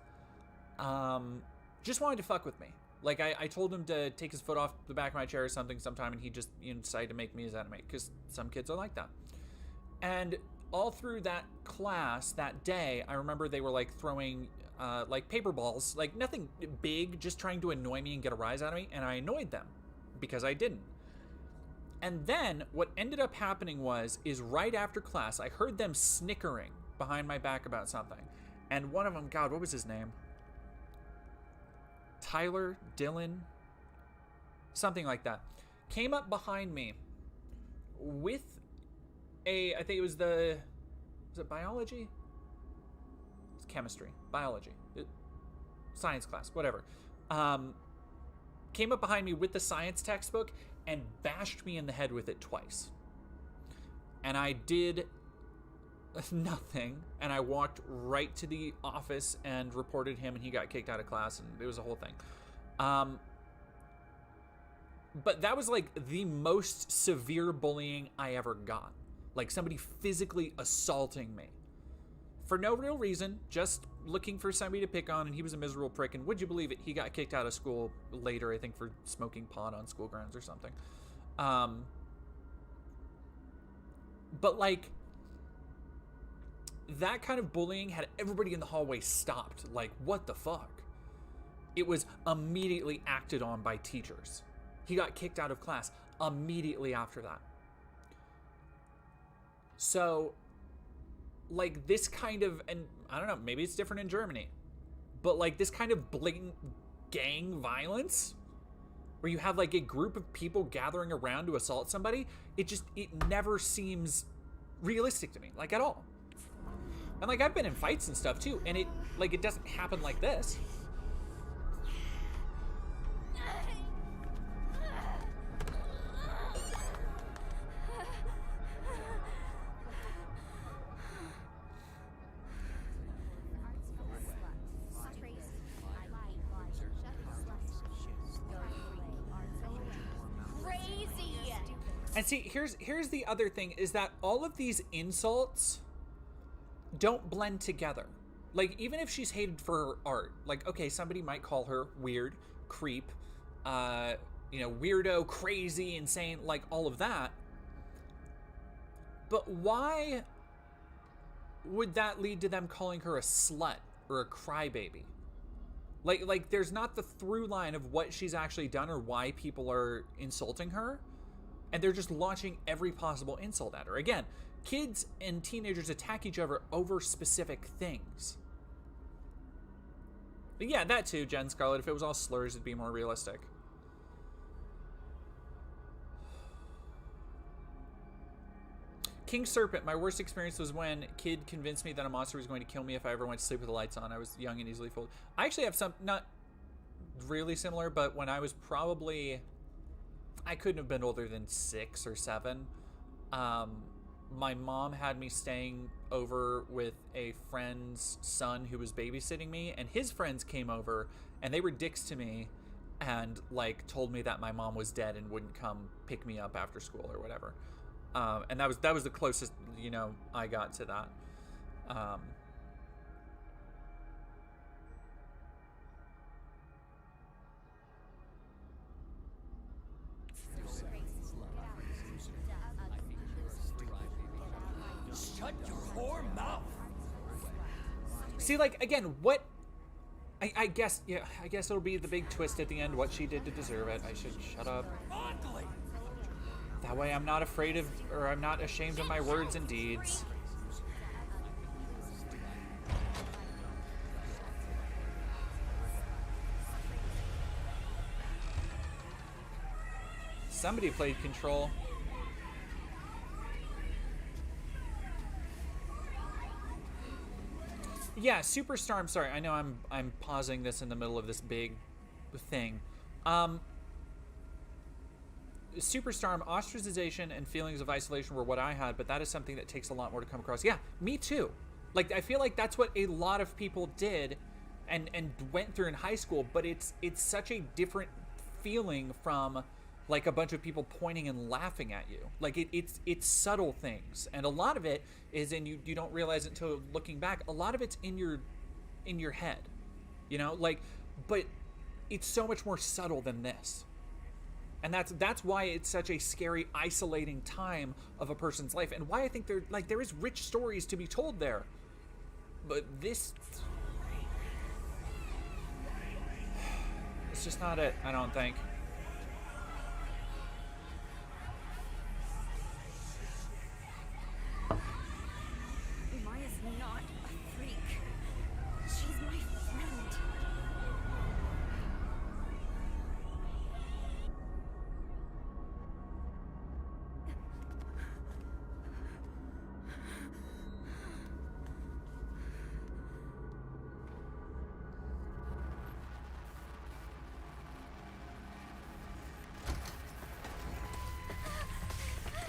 just wanted to fuck with me. Like, I told him to take his foot off the back of my chair or something sometime, and he just decided to make me his enemy, because some kids are like that. And all through that class, that day, I remember they were, like, throwing, like, paper balls, like, nothing big, just trying to annoy me and get a rise out of me, and I annoyed them, because I didn't. And then, what ended up happening is right after class, I heard them snickering behind my back about something. And one of them, God, what was his name? Tyler, Dylan, something like that, came up behind me with I think it was was it biology? It's chemistry, biology, science class, whatever. Came up behind me with the science textbook and bashed me in the head with it twice. And I did nothing, and I walked right to the office and reported him, and he got kicked out of class, and it was a whole thing. But that was like the most severe bullying I ever got. Like somebody physically assaulting me for no real reason, just looking for somebody to pick on, and he was a miserable prick, and would you believe it, he got kicked out of school later, I think for smoking pot on school grounds or something. But like, that kind of bullying had everybody in the hallway stopped. Like, what the fuck? It was immediately acted on by teachers. He got kicked out of class immediately after that. So, like, this kind of, and I don't know, maybe it's different in Germany, but like this kind of blatant gang violence, where you have like a group of people gathering around to assault somebody, it never seems realistic to me, like at all. And like, I've been in fights and stuff too, and it doesn't happen like this. And see, here's the other thing, is that all of these insults don't blend together. Like, even if she's hated for her art, like, okay, somebody might call her weird, creep, weirdo, crazy, insane, like all of that. But why would that lead to them calling her a slut or a crybaby? Like there's not the through line of what she's actually done or why people are insulting her. And they're just launching every possible insult at her. Again, kids and teenagers attack each other over specific things. But yeah, that too, Jen Scarlett. If it was all slurs, it'd be more realistic. King Serpent, my worst experience was when a kid convinced me that a monster was going to kill me if I ever went to sleep with the lights on. I was young and easily fooled. I actually have some, not really similar, but when I was probably, I couldn't have been older than 6 or 7. My mom had me staying over with a friend's son who was babysitting me, and his friends came over, and they were dicks to me, and like told me that my mom was dead and wouldn't come pick me up after school or whatever. And that was the closest, you know, I got to that. Shut your whore mouth. See, like, again, what... I guess, yeah, I guess it'll be the big twist at the end, what she did to deserve it. I should shut up. Ugly. That way I'm not afraid of, or I'm not ashamed of my words and deeds. Somebody played Control. Yeah, Superstar, I'm sorry. I know I'm pausing this in the middle of this big thing. Superstorm, ostracization and feelings of isolation were what I had, but that is something that takes a lot more to come across. Yeah, me too. Like, I feel like that's what a lot of people did and went through in high school, but it's such a different feeling from like a bunch of people pointing and laughing at you. Like it's subtle things, and a lot of it is you don't realize it until looking back. A lot of it's in your head, you know, like, but it's so much more subtle than this. And that's why it's such a scary, isolating time of a person's life, and why I think there is rich stories to be told there. But this, it's just not it, I don't think. Maya's not a freak. She's my friend.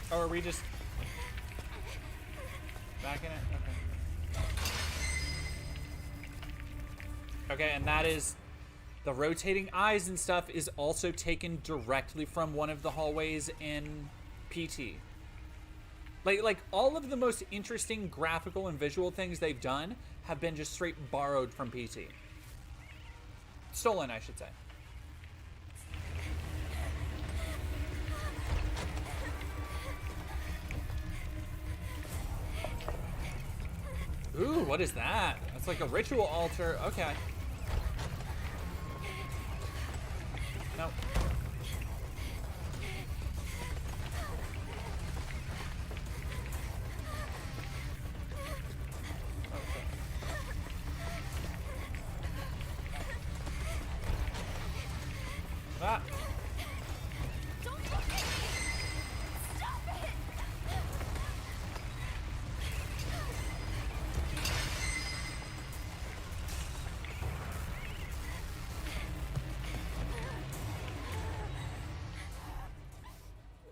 Oh, are we just back in it? Okay. Okay, and that is the rotating eyes and stuff is also taken directly from one of the hallways in PT. Like all of the most interesting graphical and visual things they've done have been just straight borrowed from PT. Stolen, I should say. Ooh, what is that? That's like a ritual altar. Okay. Nope. Okay. Ah. Don't look at me! Stop it!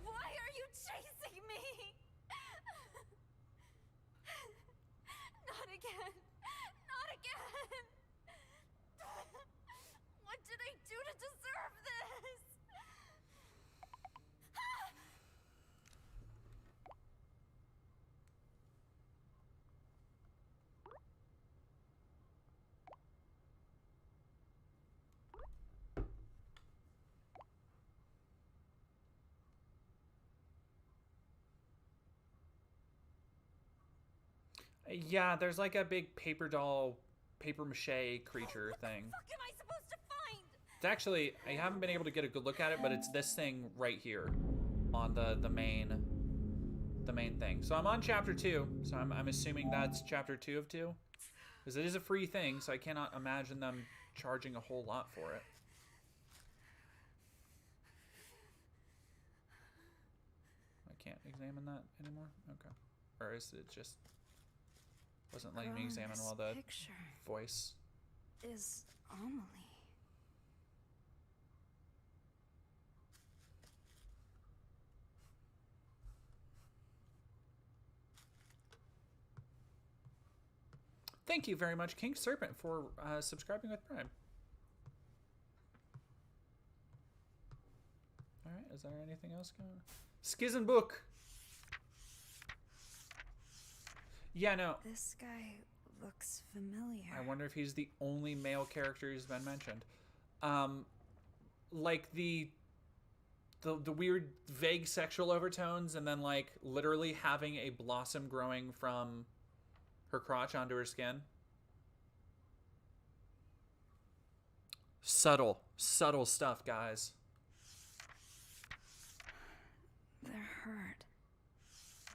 Why are you chasing me? Not again. Not again. What did I do to deserve this? Yeah, there's like a big paper doll, paper mache creature thing. What am I supposed to find? It's actually, I haven't been able to get a good look at it, but it's this thing right here on the main the main thing. So I'm on chapter 2, so I'm assuming that's chapter 2 of 2. Because it is a free thing, so I cannot imagine them charging a whole lot for it. I can't examine that anymore? Okay. Or is it just... wasn't letting me examine while the picture voice... is Amelie. Thank you very much, King Serpent, for subscribing with Prime. Alright, is there anything else going on? Schism book! Yeah, no. This guy looks familiar. I wonder if he's the only male character who's been mentioned. Like the weird vague sexual overtones and then like literally having a blossom growing from her crotch onto her skin. Subtle stuff, guys. They're hurt.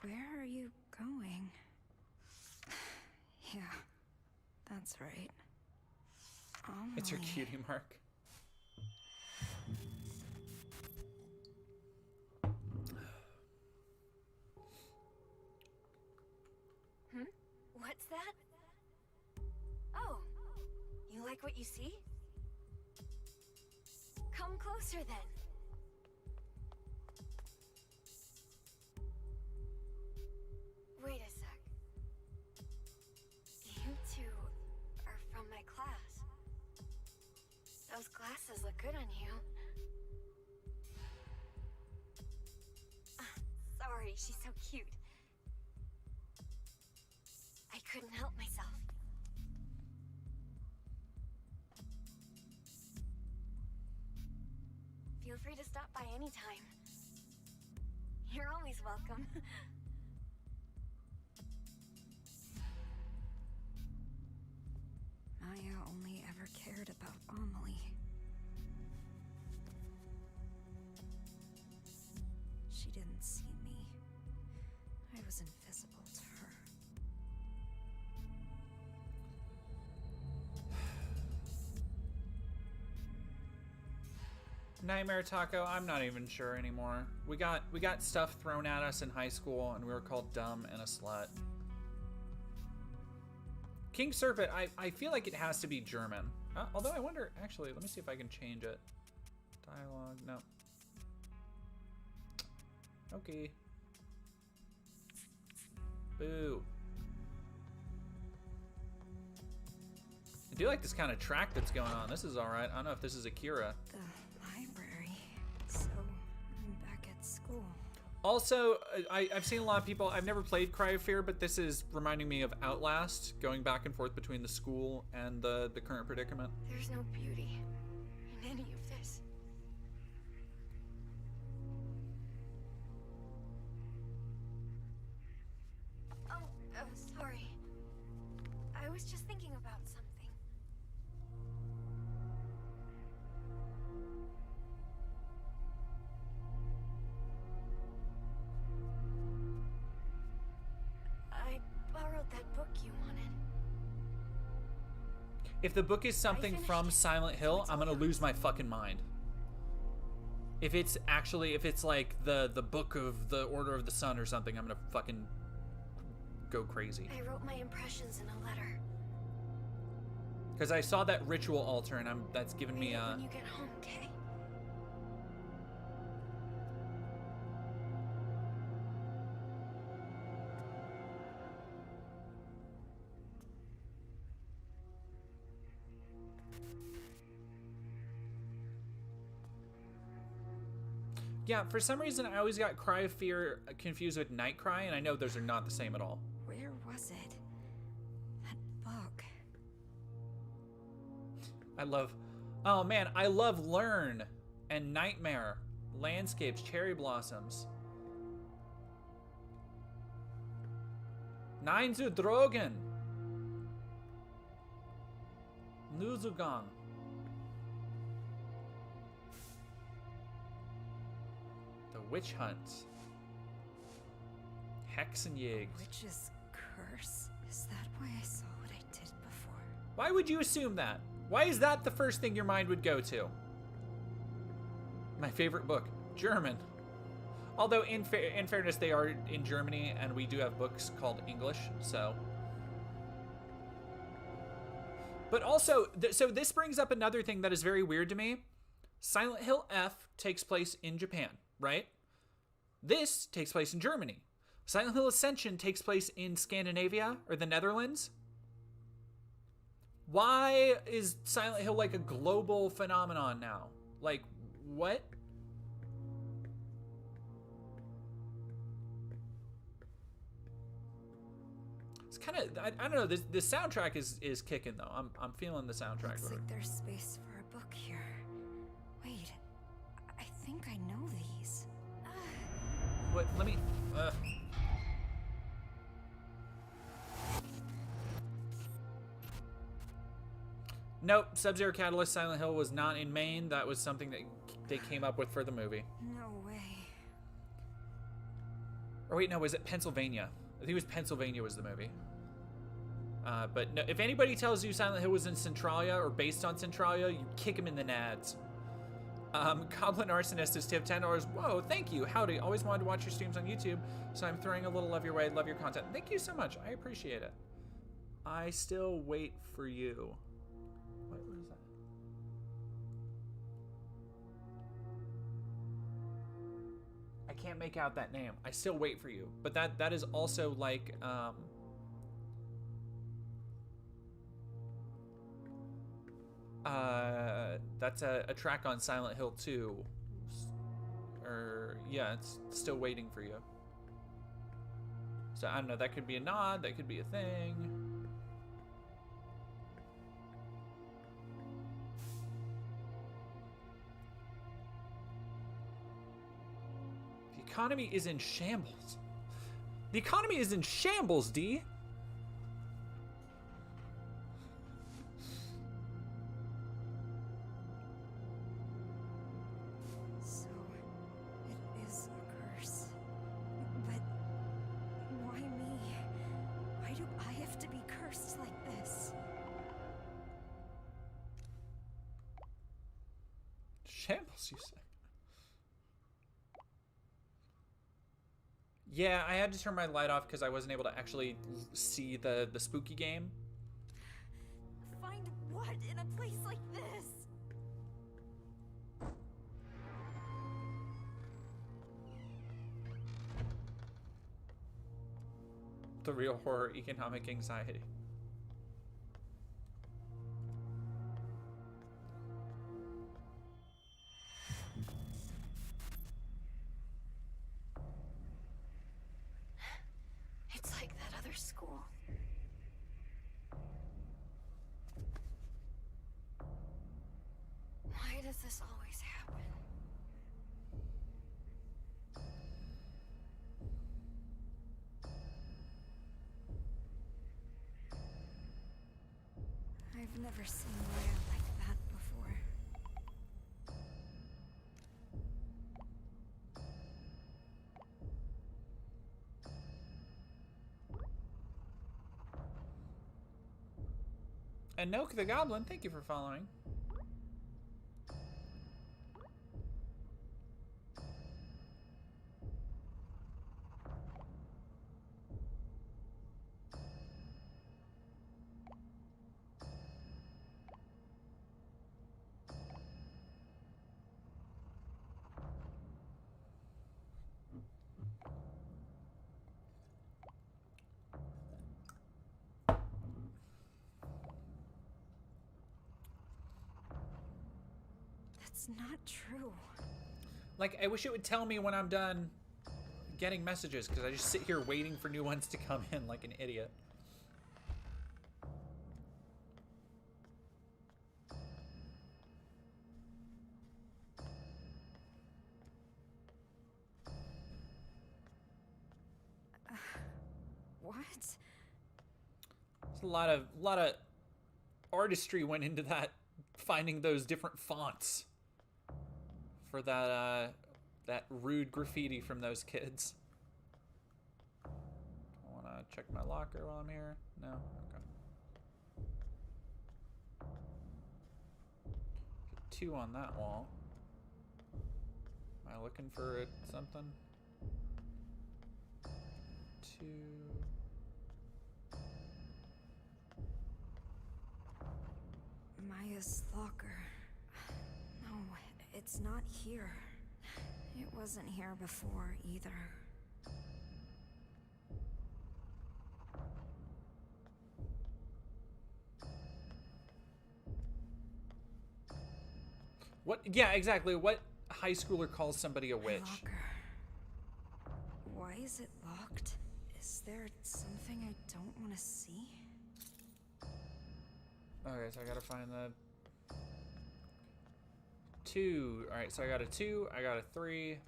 Where are you going? Yeah, that's right. Amelie. It's her cutie mark. What's that? Oh, you like what you see? Come closer then. Wait a sec. You two are from my class. Those glasses look good on you. Sorry, she's so cute. I couldn't help myself. Feel free to stop by anytime. You're always welcome. Maya only ever cared about Amelie. She didn't see me. I was invisible to her. Nightmare Taco, I'm not even sure anymore. We got stuff thrown at us in high school and we were called dumb and a slut. King Serpent, I feel like it has to be German. Although I wonder, actually, let me see if I can change it. Dialogue, no. Okay. Boo. I do like this kind of track that's going on. This is alright. I don't know if this is Akira. The library. So, I'm back at school. Also, I've seen a lot of people, I've never played Cry of Fear, but this is reminding me of Outlast, going back and forth between the school and the current predicament. There's no beauty in any of this. Oh, sorry. I was just thinking about something. I borrowed that book you wanted. If the book is something from Silent Hill, I'm gonna lose my fucking mind. If it's like the book of the Order of the Sun or something, I'm gonna fucking go crazy. I wrote my impressions in a letter. Because I saw that ritual altar and that's given me Read it when you get home, okay? Yeah, for some reason I always got Cry of Fear confused with Night Cry, and I know those are not the same at all. Where was it? That book. Oh man, I love Learn and Nightmare, Landscapes, Cherry Blossoms. Nein zu Drogen. Nuzugang. The Witch Hunt. Hexenjäger. Witch's curse? Is that why I saw what I did before? Why would you assume that? Why is that the first thing your mind would go to? My favorite book, German. Although in fairness, they are in Germany, and we do have books called English, so. But also, so this brings up another thing that is very weird to me. Silent Hill F takes place in Japan, right? This takes place in Germany. Silent Hill Ascension takes place in Scandinavia or the Netherlands. Why is Silent Hill like a global phenomenon now? Like, what? It's kind of, I don't know, the soundtrack is kicking though. I'm feeling the soundtrack. Looks like there's space for a book here. Wait, I think I know these. What, let me, Nope, Sub-Zero Catalyst Silent Hill was not in Maine. That was something that they came up with for the movie. No way. Or wait, no, was it Pennsylvania? I think it was Pennsylvania was the movie. But no, if anybody tells you Silent Hill was in Centralia or based on Centralia, you kick him in the nads. Goblin Arsonist is tip $10. Whoa, thank you. Howdy. Always wanted to watch your streams on YouTube, so I'm throwing a little love your way. Love your content. Thank you so much. I appreciate it. I still wait for you. What was that? I can't make out that name. I still wait for you. But that is also like that's a track on Silent Hill 2. Or yeah, it's still waiting for you. So I don't know, that could be a nod, that could be a thing. The economy is in shambles. The economy is in shambles, D. So, it is a curse. But why me? Why do I have to be cursed like this? Shambles, you say? Yeah, I had to turn my light off because I wasn't able to actually see the spooky game. Find what in a place like this? The real horror, economic anxiety. It's like that other school. Why does this always happen? I've never seen Rhea like that before. And Noke the Goblin, thank you for following. That's not true. Like, I wish it would tell me when I'm done getting messages, because I just sit here waiting for new ones to come in like an idiot. What? There's a lot of artistry went into that, finding those different fonts for that that rude graffiti from those kids. check my locker while I'm here. No? Okay. 2 on that wall. Am I looking for something? 2. Maya's locker. No, it's not here. It wasn't here before either. What? Yeah, exactly. What high schooler calls somebody a My witch? locker. Why is it locked? Is there something I don't want to see? Okay, so I gotta find the 2. All right, so I got a 2. I got a 3.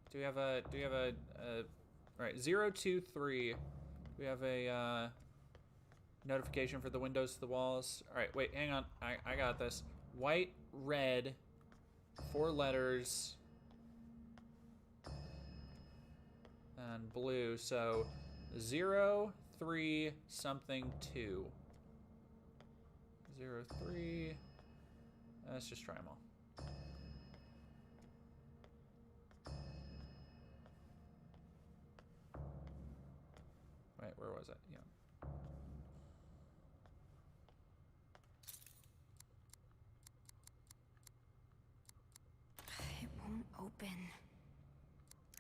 Do we have a? All right, 0, 2, 3. We have a notification for the windows to the walls. All right, wait, hang on. I got this. White, red, 4 letters, and blue. So 0, 3, something 2. 0, 3. Let's just try them all. Wait, where was it? Yeah. It won't open.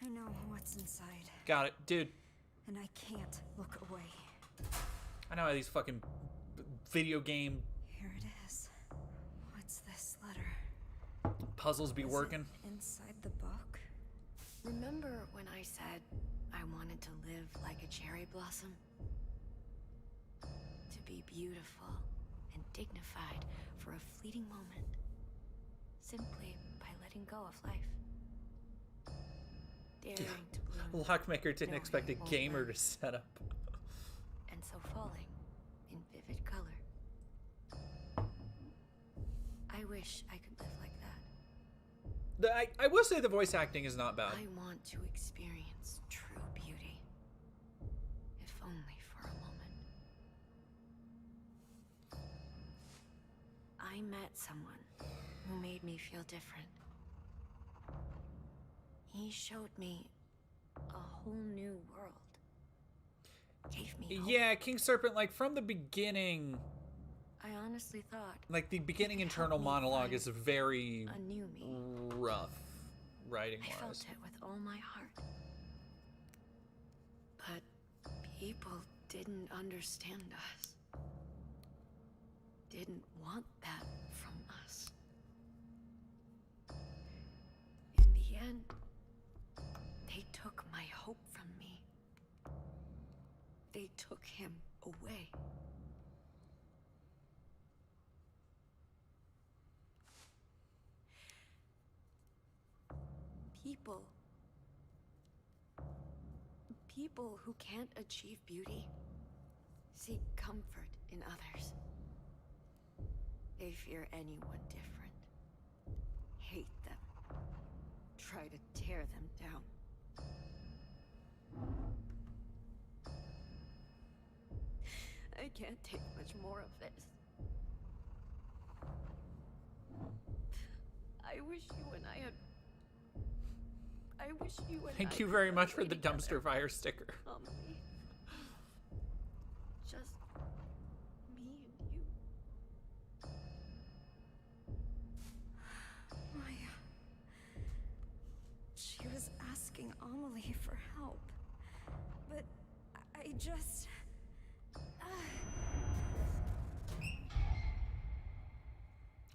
I know what's inside, Got it, dude. and I can't look away. I know how these fucking video game Here it is. What's this letter? puzzles be Is it working. inside the book? Remember when I said I wanted to live like a cherry blossom? To be beautiful and dignified for a fleeting moment. Simply by letting go of life. Daring to bloom. Lockmaker didn't knowing expect a it won't gamer work, to set up. And so falling in vivid color. I wish I could live like that. I will say the voice acting is not bad. I want to experience true beauty. If only for a moment. I met someone who made me feel different. He showed me a whole new world. Gave me hope. Yeah, King Serpent, like from the beginning, I honestly thought like the beginning could help internal me monologue find is very a new me. rough writing I felt wise. it with all my heart. But people didn't understand us. Didn't want that from us. In the end, they took my hope from me. They took him away. People who can't achieve beauty seek comfort in others. They fear anyone different, hate them, try to tear them down. I can't take much more of this. I wish you and I had. I wish you and Thank I you could very run much for away the together, dumpster fire sticker. Amelie. Just me and you. Maya. She was asking Amelie for help. But I just...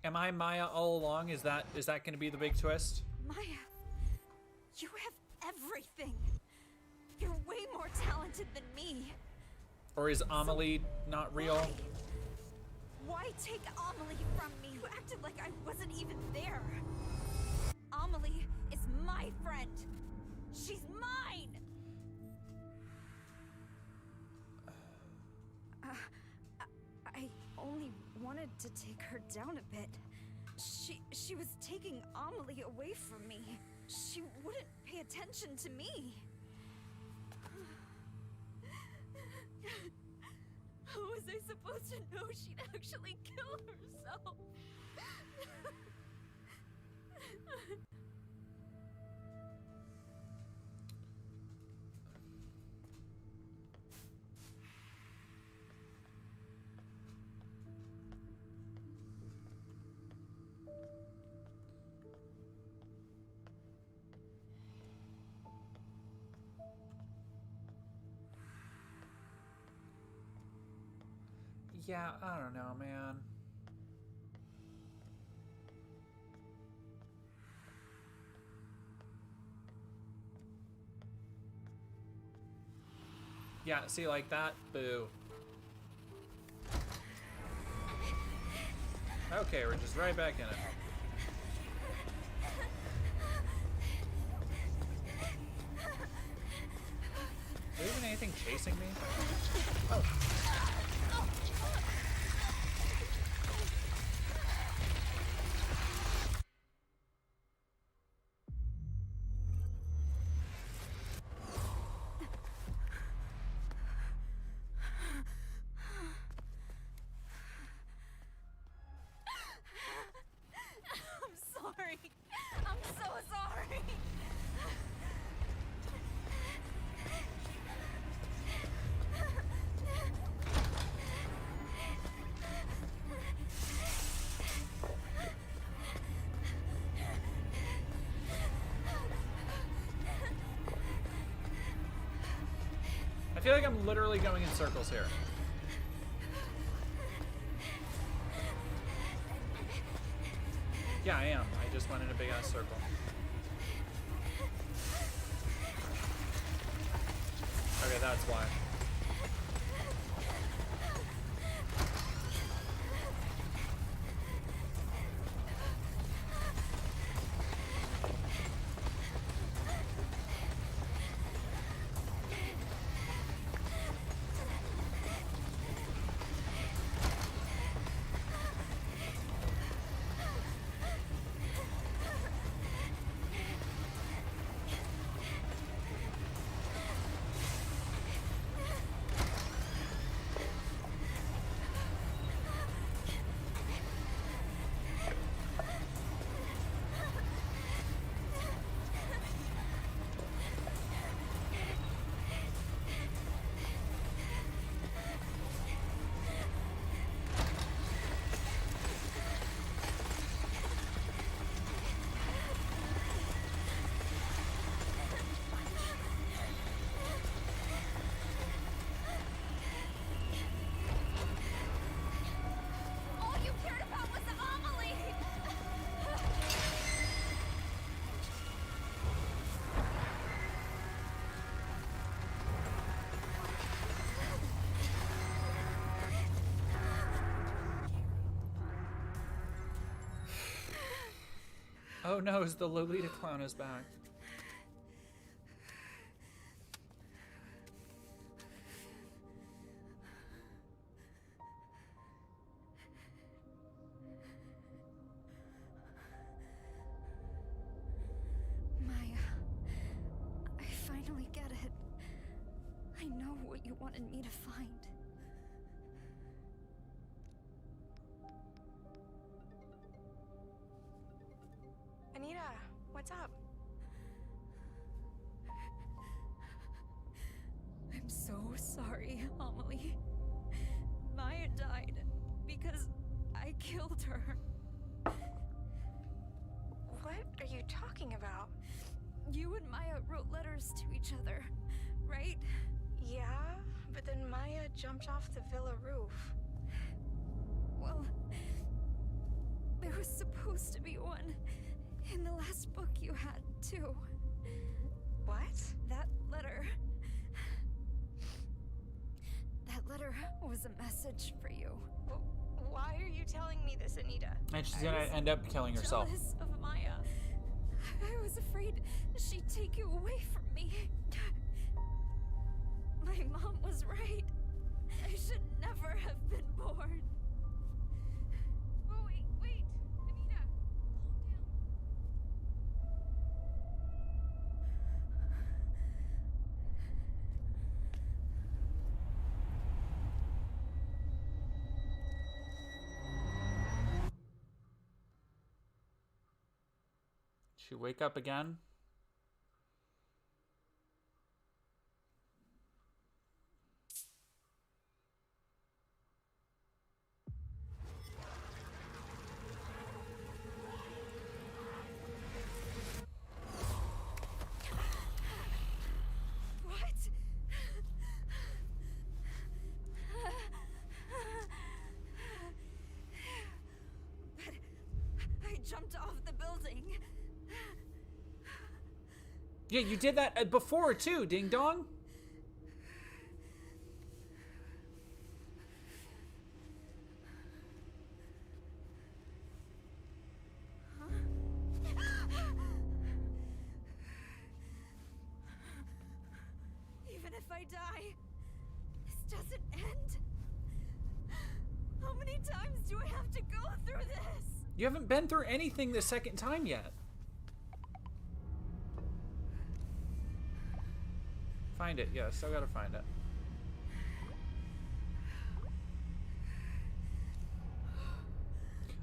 Am I Maya all along? Is that going to be the big twist? Maya, you have everything. You're way more talented than me. Or is Amelie not real? Why take Amelie from me? You acted like I wasn't even there. Amelie is my friend. She's mine. I only wanted to take her down a bit. She was taking Amelie away from me. She wouldn't pay attention to me. I supposed to know she'd actually kill herself? Yeah, I don't know, man. Yeah, see, like that? Boo. Okay, we're just right back in it. Is there even anything chasing me? Oh. I'm sorry. I'm so sorry. I feel like I'm literally going in circles here. Yeah, I am. I just went in a big ass circle. Okay, that's why. All you cared about was Amelie. Oh no, the Lolita clown is back. Maya, I finally get it. I know what you wanted me to find. Anita, what's up? I'm so sorry, Amelie. Maya died because I killed her. What are you talking about? You and Maya wrote letters to each other, right? Yeah, but then Maya jumped off the villa roof. Well, there was supposed to be one in the last book you had, too. What? That letter... That letter was a message for you. Why are you telling me this, Anita? And she's gonna end up killing herself. Jealous of Maya. I was afraid she'd take you away from me. My mom was right. I should never have been born. Oh, wait, Anita, calm down. She wake up again? What? But I jumped off the building. Yeah, you did that before too, Ding Dong. Even if I die, this doesn't end. How many times do I have to go through this? You haven't been through anything the second time yet. Find it, yeah, still gotta find it.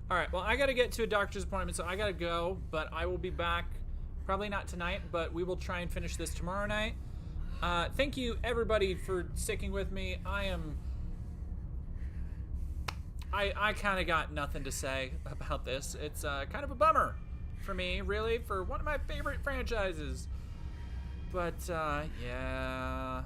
Alright, well, I gotta get to a doctor's appointment, so I gotta go, but I will be back. Probably not tonight, but we will try and finish this tomorrow night. Thank you, everybody, for sticking with me. I kind of got nothing to say about this. It's kind of a bummer for me, really, for one of my favorite franchises. But, yeah...